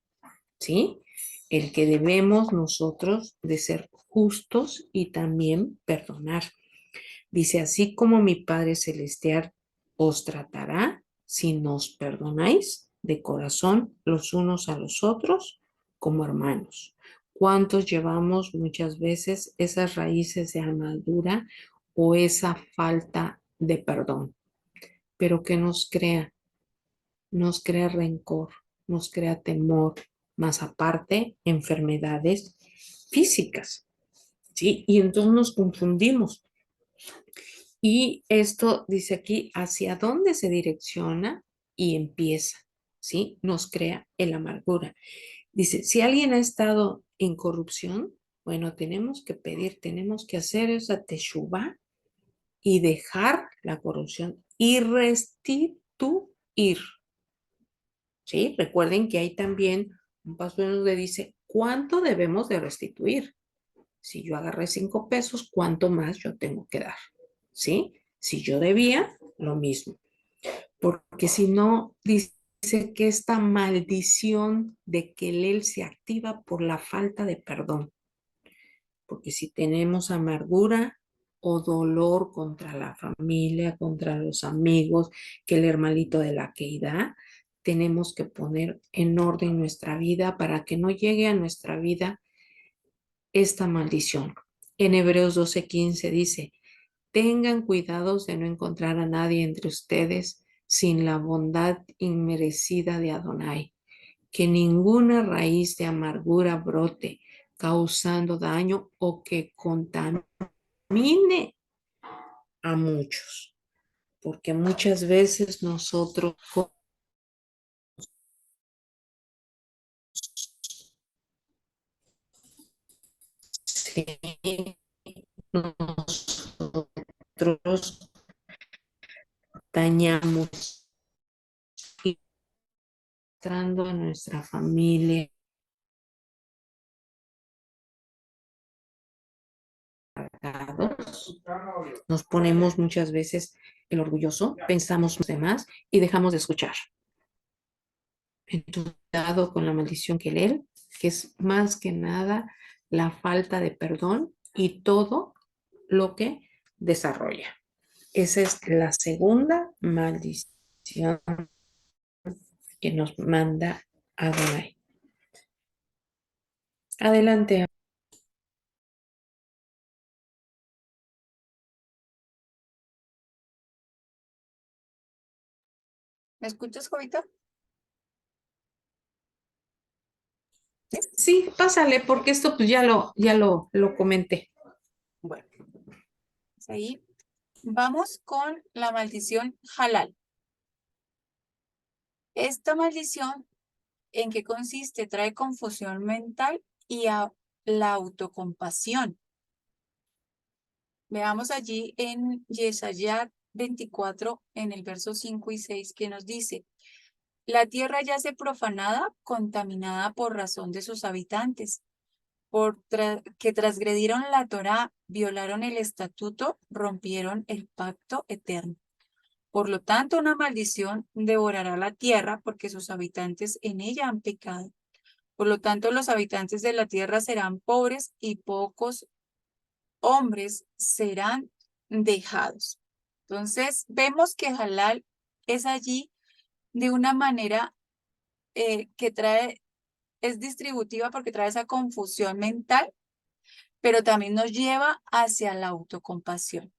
¿sí? El que debemos nosotros de ser justos y también perdonar. Dice, así como mi Padre Celestial os tratará si nos perdonáis de corazón los unos a los otros como hermanos. ¿Cuántos llevamos muchas veces esas raíces de amargura o esa falta de perdón? Pero que nos crea rencor, nos crea temor, más aparte enfermedades físicas, ¿sí? Y entonces nos confundimos. Y esto dice aquí, hacia dónde se direcciona y empieza, ¿sí? Nos crea el amargura. Dice, si alguien ha estado en corrupción, bueno, tenemos que pedir, tenemos que hacer esa teshuvá y dejar la corrupción y restituir, ¿sí? Recuerden que hay también Un pastor nos dice, ¿cuánto debemos de restituir? Si yo agarré 5 pesos, ¿cuánto más yo tengo que dar? ¿Sí? Si yo debía, lo mismo. Porque si no, dice que esta maldición de que él se activa por la falta de perdón. Porque si tenemos amargura o dolor contra la familia, contra los amigos, que el hermanito de la queidad, tenemos que poner en orden nuestra vida para que no llegue a nuestra vida esta maldición. En Hebreos 12:15 dice, tengan cuidados de no encontrar a nadie entre ustedes sin la bondad inmerecida de Adonai, que ninguna raíz de amargura brote, causando daño o que contamine a muchos, porque muchas veces nosotros sí, nosotros dañamos y entrando a nuestra familia, nos ponemos muchas veces el orgulloso, pensamos los demás y dejamos de escuchar. Entonces, cuidado con la maldición que él, que es más que nada la falta de perdón y todo lo que desarrolla. Esa es la segunda maldición que nos manda Adonai. Adelante. ¿Me escuchas, Jovita? Sí, pásale, porque esto pues ya lo comenté. Bueno, pues ahí vamos con la maldición halal. Esta maldición, ¿en qué consiste? Trae confusión mental y la autocompasión. Veamos allí en Yesayat 24, en el verso 5 y 6, que nos dice, la tierra yace profanada, contaminada por razón de sus habitantes, que transgredieron la Torá, violaron el estatuto, rompieron el pacto eterno. Por lo tanto, una maldición devorará la tierra porque sus habitantes en ella han pecado. Por lo tanto, los habitantes de la tierra serán pobres y pocos hombres serán dejados. Entonces, vemos que halal es allí de una manera que es distributiva porque trae esa confusión mental, pero también nos lleva hacia la autocompasión,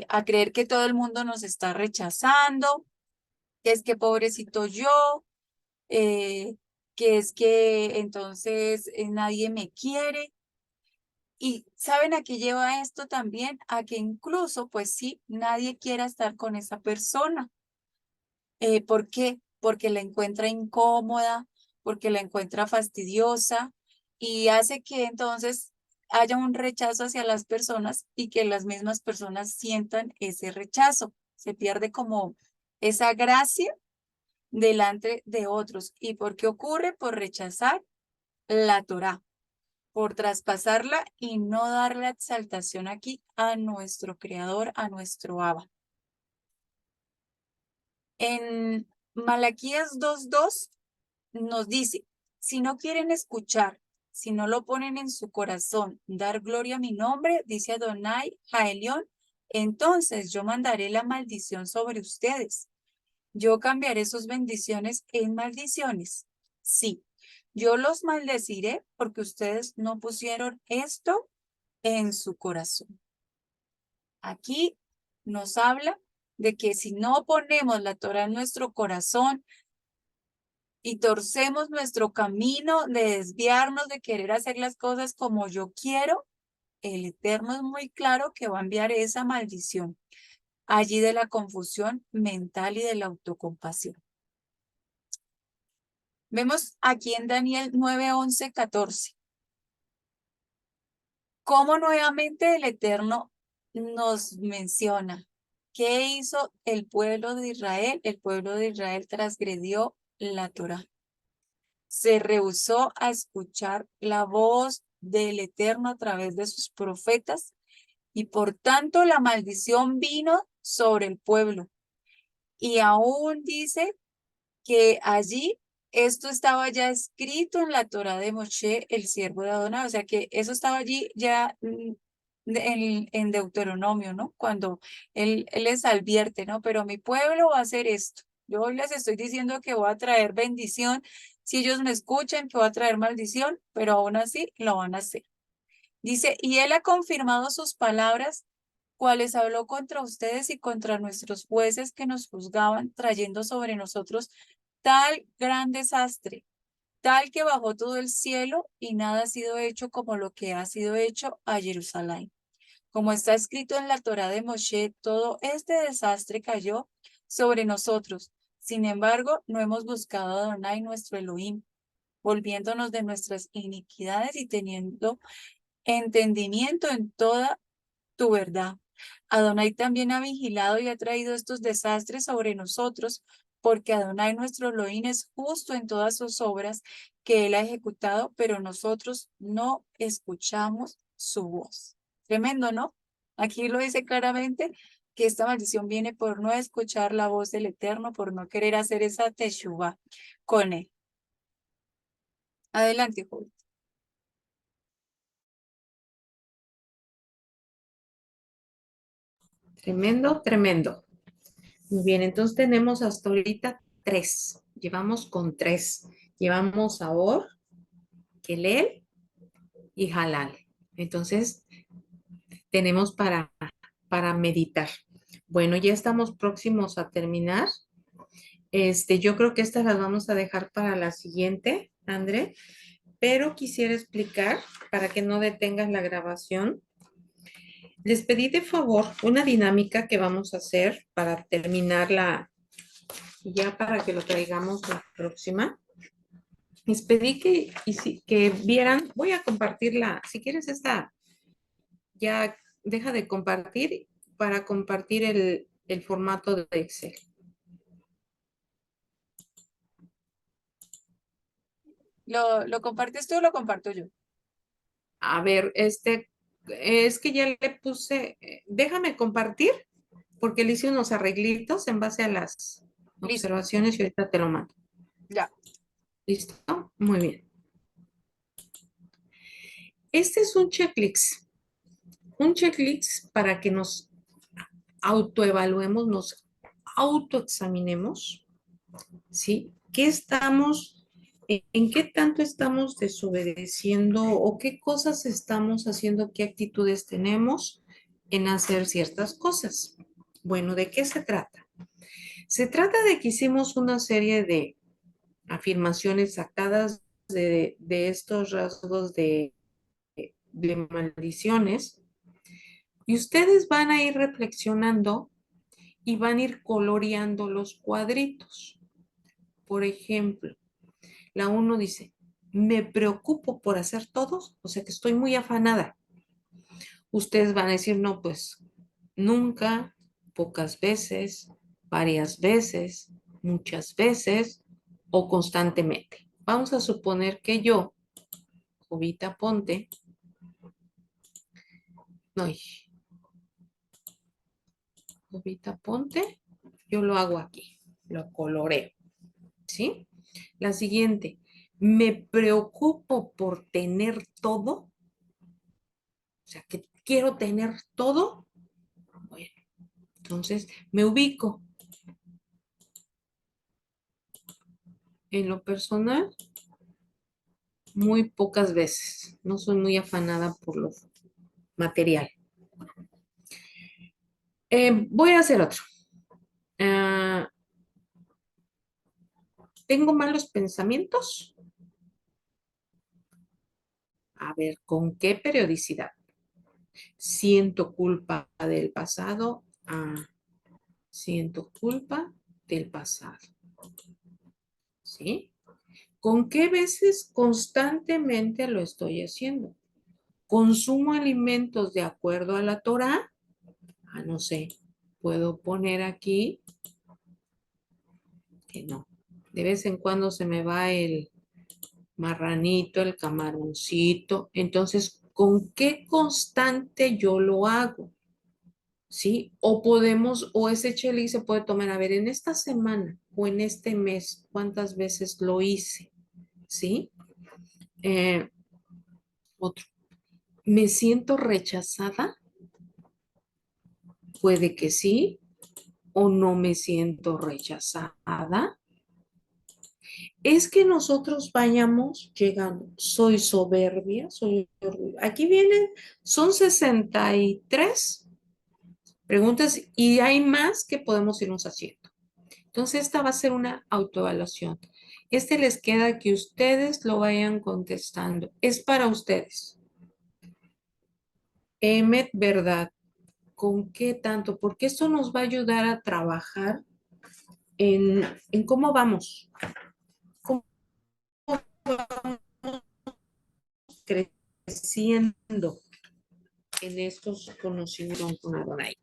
a creer que todo el mundo nos está rechazando, que es que pobrecito yo, eh, que es que entonces nadie me quiere. Y ¿saben a qué lleva esto también? A que incluso, pues sí, nadie quiera estar con esa persona. ¿Por qué? Porque la encuentra incómoda, porque la encuentra fastidiosa y hace que entonces haya un rechazo hacia las personas y que las mismas personas sientan ese rechazo. Se pierde como esa gracia delante de otros. ¿Y por qué ocurre? Por rechazar la Torá, por traspasarla y no darle exaltación aquí a nuestro Creador, a nuestro Abba. En Malaquías 2:2 nos dice, si no quieren escuchar, si no lo ponen en su corazón, dar gloria a mi nombre, dice Adonai Jaelión, entonces yo mandaré la maldición sobre ustedes. Yo cambiaré sus bendiciones en maldiciones. Sí, yo los maldeciré porque ustedes no pusieron esto en su corazón. Aquí nos habla de que si no ponemos la Torah en nuestro corazón y torcemos nuestro camino de desviarnos, de querer hacer las cosas como yo quiero, el Eterno es muy claro que va a enviar esa maldición allí de la confusión mental y de la autocompasión. Vemos aquí en Daniel 9, 11, 14. Cómo nuevamente el Eterno nos menciona qué hizo el pueblo de Israel. El pueblo de Israel transgredió la Torá. se rehusó a escuchar la voz del Eterno a través de sus profetas y por tanto la maldición vino sobre el pueblo. Y aún dice que allí esto estaba ya escrito en la Torá de Moshe, el siervo de Adonai, o sea que eso estaba allí ya en Deuteronomio, ¿no? Cuando él les advierte, ¿no? Pero mi pueblo va a hacer esto. Yo hoy les estoy diciendo que voy a traer bendición. Si ellos me escuchan, que voy a traer maldición, pero aún así lo van a hacer. Dice, y él ha confirmado sus palabras, cuales habló contra ustedes y contra nuestros jueces que nos juzgaban, trayendo sobre nosotros tal gran desastre, tal que bajó todo el cielo y nada ha sido hecho como lo que ha sido hecho a Jerusalén. Como está escrito en la Torá de Moshe, todo este desastre cayó sobre nosotros. Sin embargo, no hemos buscado a Adonai nuestro Elohim, volviéndonos de nuestras iniquidades y teniendo entendimiento en toda tu verdad. Adonai también ha vigilado y ha traído estos desastres sobre nosotros, porque Adonai nuestro Elohim es justo en todas sus obras que él ha ejecutado, pero nosotros no escuchamos su voz. Tremendo, ¿no? Aquí lo dice claramente que esta maldición viene por no escuchar la voz del Eterno, por no querer hacer esa teshuvah con él. Adelante, joven. Tremendo, tremendo. Muy bien, entonces tenemos hasta ahorita 3. Llevamos con 3. Llevamos a Or, Kelel y Halal. Entonces tenemos para meditar. Bueno, ya estamos próximos a terminar. Yo creo que estas las vamos a dejar para la siguiente, André, pero quisiera explicar para que no detengas la grabación. Les pedí de favor una dinámica que vamos a hacer para terminarla, ya para que lo traigamos la próxima. Les pedí que vieran, voy a compartirla, si quieres esta, ya deja de compartir para compartir el formato de Excel. ¿Lo compartes tú o lo comparto yo? A ver, es que ya le puse, déjame compartir, porque le hice unos arreglitos en base a las Listo, observaciones y ahorita te lo mando. ya. ¿Listo? Muy bien. Este es un checklist para que nos autoevaluemos, nos autoexaminemos, ¿sí? ¿En qué tanto estamos desobedeciendo o qué cosas estamos haciendo, qué actitudes tenemos en hacer ciertas cosas? Bueno, ¿de qué se trata? Se trata de que hicimos una serie de afirmaciones sacadas de estos rasgos de maldiciones y ustedes van a ir reflexionando y van a ir coloreando los cuadritos. Por ejemplo, la 1 dice, me preocupo por hacer todos, o sea que estoy muy afanada. Ustedes van a decir, no, pues nunca, pocas veces, varias veces, muchas veces o constantemente. Vamos a suponer que yo, Jovita Ponte, no, Jovita Ponte, yo lo hago aquí, lo coloreo, ¿sí? La siguiente, me preocupo por tener todo, o sea, que quiero tener todo. Bueno, entonces me ubico en lo personal muy pocas veces. No soy muy afanada por lo material. Voy a hacer otro. Ah, ¿tengo malos pensamientos? A ver, ¿con qué periodicidad? Siento culpa del pasado. Siento culpa del pasado. ¿Sí? ¿Con qué veces constantemente lo estoy haciendo? ¿Consumo alimentos de acuerdo a la Torah? No sé. Puedo poner aquí que no. De vez en cuando se me va marranito, el camaroncito. Entonces, ¿con qué constante yo lo hago? ¿Sí? O podemos, o ese cheli se puede tomar, a ver, en esta semana o en este mes, ¿cuántas veces lo hice? ¿Sí? Eh, otro. ¿Me siento rechazada? Puede que sí, o no me siento rechazada. Es que nosotros vayamos llegando, soy soberbia, soy orgullosa. Aquí vienen, son 63 preguntas y hay más que podemos irnos haciendo. Entonces, esta va a ser una autoevaluación. Este les queda que ustedes lo vayan contestando. Es para ustedes. Emmet, ¿verdad? ¿Con qué tanto? Porque esto nos va a ayudar a trabajar en cómo vamos, cómo vamos creciendo en estos conocimientos con Adonai.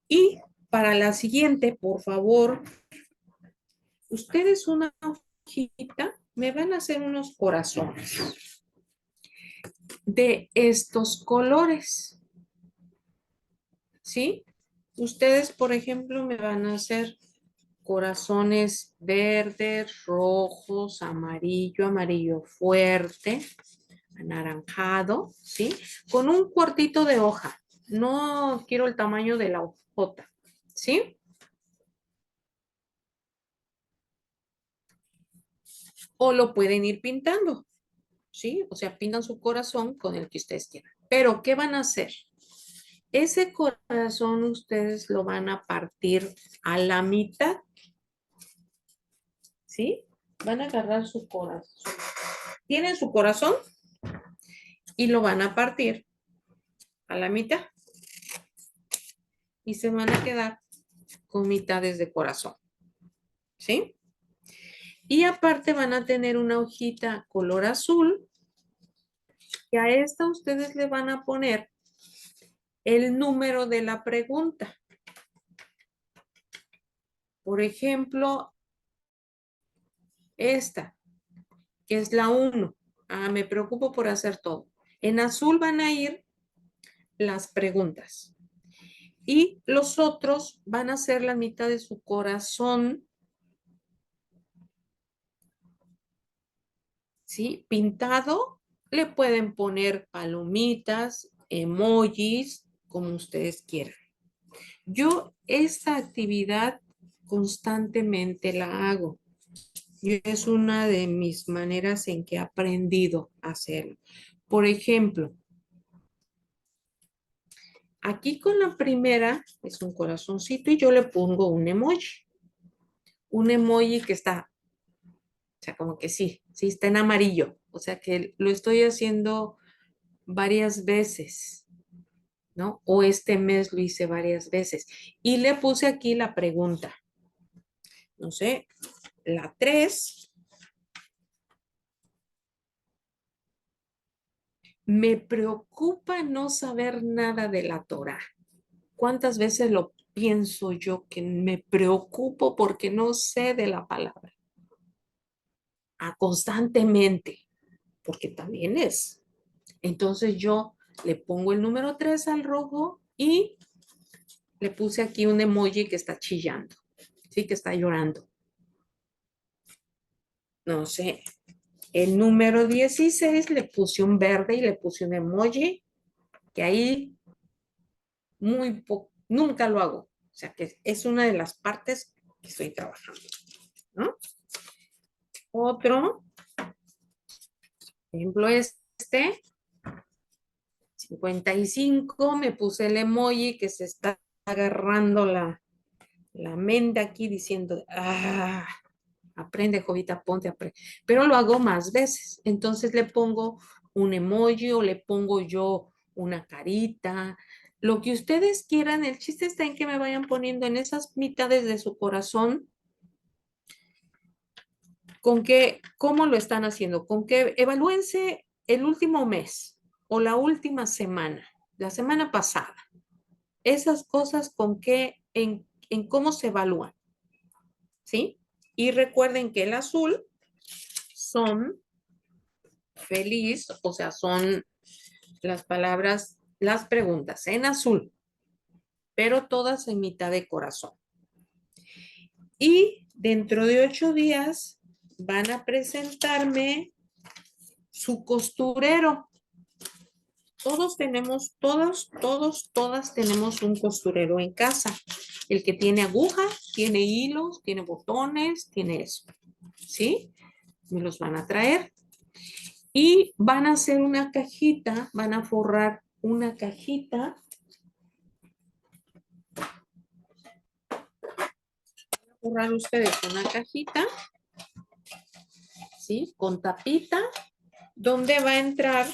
Y para la siguiente, por favor, ustedes una hojita, me van a hacer unos corazones de estos colores, ¿sí? Ustedes, por ejemplo, me van a hacer corazones verdes, rojos, amarillo, amarillo fuerte, anaranjado, ¿sí? Con un cuartito de hoja. No quiero el tamaño de la hojota, ¿sí? O lo pueden ir pintando, ¿sí? O sea, pintan su corazón con el que ustedes quieran. Pero, ¿qué van a hacer? Ese corazón ustedes lo van a partir a la mitad, ¿sí? Van a agarrar su corazón. Tienen su corazón y lo van a partir a la mitad. Y se van a quedar con mitades de corazón, ¿sí? Y aparte van a tener una hojita color azul y a esta ustedes le van a poner el número de la pregunta. Por ejemplo, esta, que es la 1. Me preocupo por hacer todo. En azul van a ir las preguntas. Y los otros van a ser la mitad de su corazón, ¿sí? Pintado. Le pueden poner palomitas, emojis, como ustedes quieran. Yo esta actividad constantemente la hago. Y es una de mis maneras en que he aprendido a hacerlo. Por ejemplo, aquí con la primera es un corazoncito y yo le pongo un emoji. Un emoji que está, o sea, como que sí, está en amarillo. O sea que lo estoy haciendo varias veces, ¿no? O este mes lo hice varias veces. Y le puse aquí la pregunta. No sé, la 3. Me preocupa no saber nada de la Torah. ¿Cuántas veces lo pienso yo que me preocupo porque no sé de la palabra? Constantemente, porque también es. Entonces yo le pongo el número 3 al rojo y le puse aquí un emoji que está chillando, sí, que está llorando. No sé, el número 16 le puse un verde y le puse un emoji que ahí muy poco, nunca lo hago. O sea que es una de las partes que estoy trabajando, ¿no? Otro ejemplo, este 55, me puse el emoji que se está agarrando la mente aquí diciendo, aprende, Jovita, ponte, aprende. Pero lo hago más veces. Entonces le pongo un emoji o le pongo yo una carita, lo que ustedes quieran. El chiste está en que me vayan poniendo en esas mitades de su corazón con qué, cómo lo están haciendo, con qué, evalúense el último mes o la última semana, la semana pasada. Esas cosas con qué, en cómo se evalúan, ¿sí? Y recuerden que el azul son feliz, o sea, son las palabras, las preguntas en azul, pero todas en mitad de corazón. Y dentro de 8 días van a presentarme su costurero. Todas tenemos un costurero en casa. El que tiene aguja, tiene hilos, tiene botones, tiene eso. ¿Sí? Me los van a traer. Y van a hacer una cajita, van a forrar una cajita. Van a forrar ustedes una cajita, ¿sí? Con tapita, donde va a entrar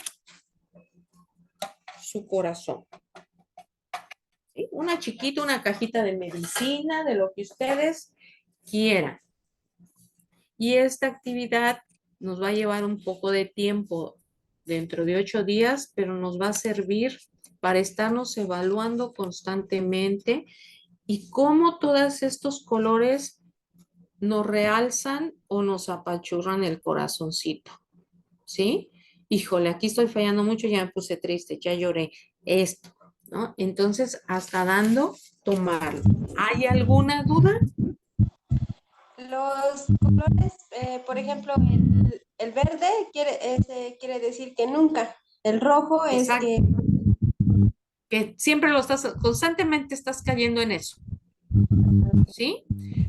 su corazón. ¿Sí? Una chiquita, una cajita de medicina, de lo que ustedes quieran. Y esta actividad nos va a llevar un poco de tiempo, dentro de 8 días, pero nos va a servir para estarnos evaluando constantemente y cómo todos estos colores nos realzan o nos apachurran el corazoncito. ¿Sí? Híjole, aquí estoy fallando mucho, ya me puse triste, ya lloré. Esto, ¿no? Entonces, hasta dando, tomarlo. ¿Hay alguna duda? Los colores, por ejemplo, el verde quiere decir que nunca. El rojo es Exacto. Que siempre lo estás, constantemente estás cayendo en eso. ¿Sí?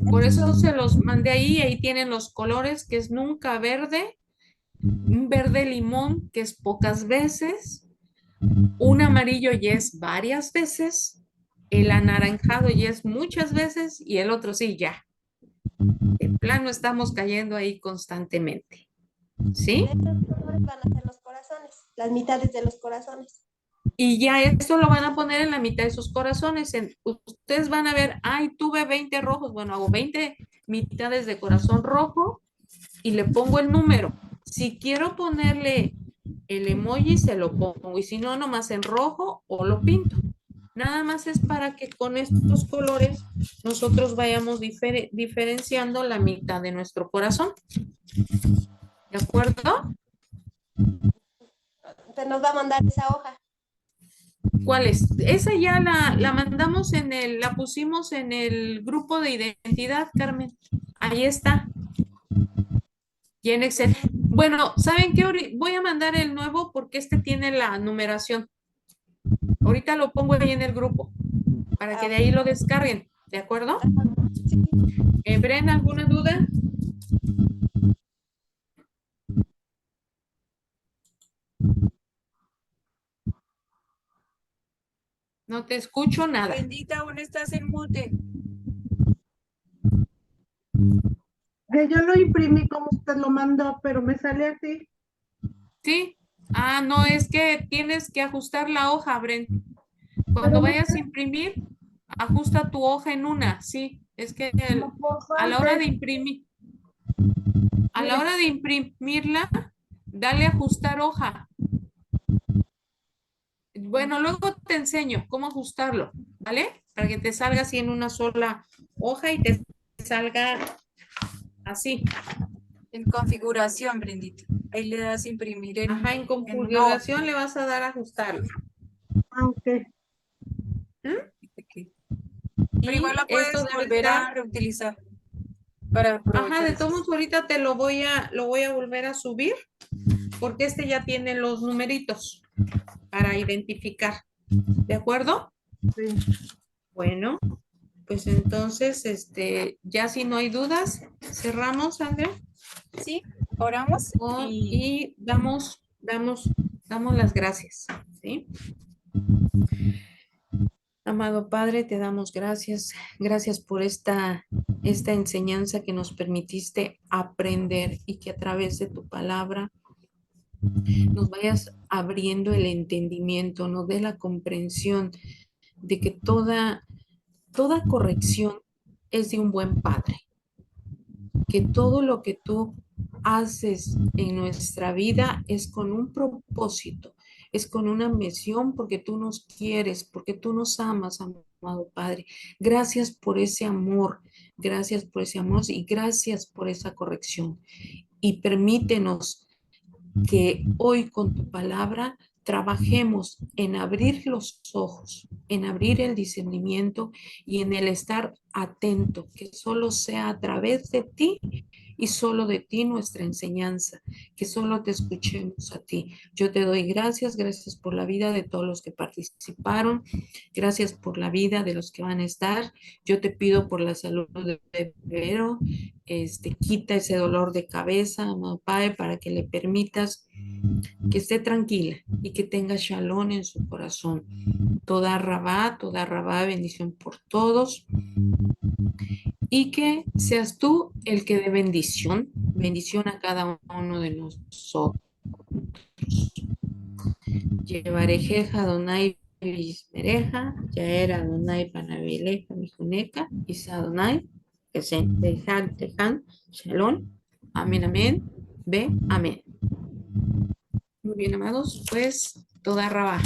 Por eso se los mandé ahí tienen los colores, que es nunca verde, un verde limón, que es pocas veces, un amarillo ya es varias veces, el anaranjado ya es muchas veces y el otro sí ya. De plano estamos cayendo ahí constantemente. ¿Sí? Estos colores van a ser los corazones, las mitades de los corazones. Y ya esto lo van a poner en la mitad de sus corazones. Ustedes van a ver, ay, tuve 20 rojos. Bueno, hago 20 mitades de corazón rojo y le pongo el número. Si quiero ponerle el emoji, se lo pongo. Y si no, nomás en rojo o lo pinto. Nada más es para que con estos colores nosotros vayamos diferenciando la mitad de nuestro corazón. ¿De acuerdo? Entonces nos va a mandar esa hoja. ¿Cuál es? Esa ya la mandamos la pusimos en el grupo de identidad, Carmen. Ahí está. Y en Excel. Bueno, ¿saben qué? Voy a mandar el nuevo porque este tiene la numeración. Ahorita lo pongo ahí en el grupo para que de ahí lo descarguen. ¿De acuerdo? Bren, ¿alguna duda? No te escucho nada. Bendita, aún estás en mute. Que yo lo imprimí como usted lo mandó, pero me sale así. ¿Sí? Ah, no, es que tienes que ajustar la hoja, Bren. Cuando Pero me vayas a imprimir, ajusta tu hoja en una, sí. Es que a la hora de imprimir, a la hora de imprimirla, dale a ajustar hoja. Bueno, luego te enseño cómo ajustarlo, ¿vale? Para que te salga así en una sola hoja y te salga así. En configuración, Brendita. Ahí le das imprimir Ajá, en en una hoja. configuración le vas a dar a ajustarlo. aunque Pero igual la Esto puedes debe volver a estar. reutilizar para Ajá, aprovechar de eso. todos modos ahorita te lo voy a volver a subir porque este ya tiene los numeritos para identificar. ¿De acuerdo? sí. Bueno, pues entonces, ya si no hay dudas, cerramos, Andrea, Sí, oramos y damos las gracias, ¿sí? Amado Padre, te damos gracias. Gracias por esta enseñanza que nos permitiste aprender y que a través de tu palabra nos vayas abriendo el entendimiento, nos dé la comprensión de que toda corrección es de un buen padre, que todo lo que tú haces en nuestra vida es con un propósito, es con una misión porque tú nos quieres, porque tú nos amas, amado Padre. Gracias por ese amor y gracias por esa corrección. Y permítenos que hoy con tu palabra trabajemos en abrir los ojos, en abrir el discernimiento y en el estar atento, que solo sea a través de ti y solo de ti nuestra enseñanza, que solo te escuchemos a ti. Yo te doy gracias, gracias por la vida de todos los que participaron, gracias por la vida de los que van a estar. Yo te pido por la salud de Vero, quita ese dolor de cabeza, amado Padre, para que le permitas que esté tranquila y que tenga shalom en su corazón. Toda rabá, bendición por todos. Y que seas tú el que dé bendición a cada uno de nosotros. Llevarejeja, Donai, Bismereja, Yaera, Donai, Panabeleja, Mijuneca, Isa, Donai, Tejan, Shalom, amén, amén, ve, amén. Muy bien, amados, pues toda rabá.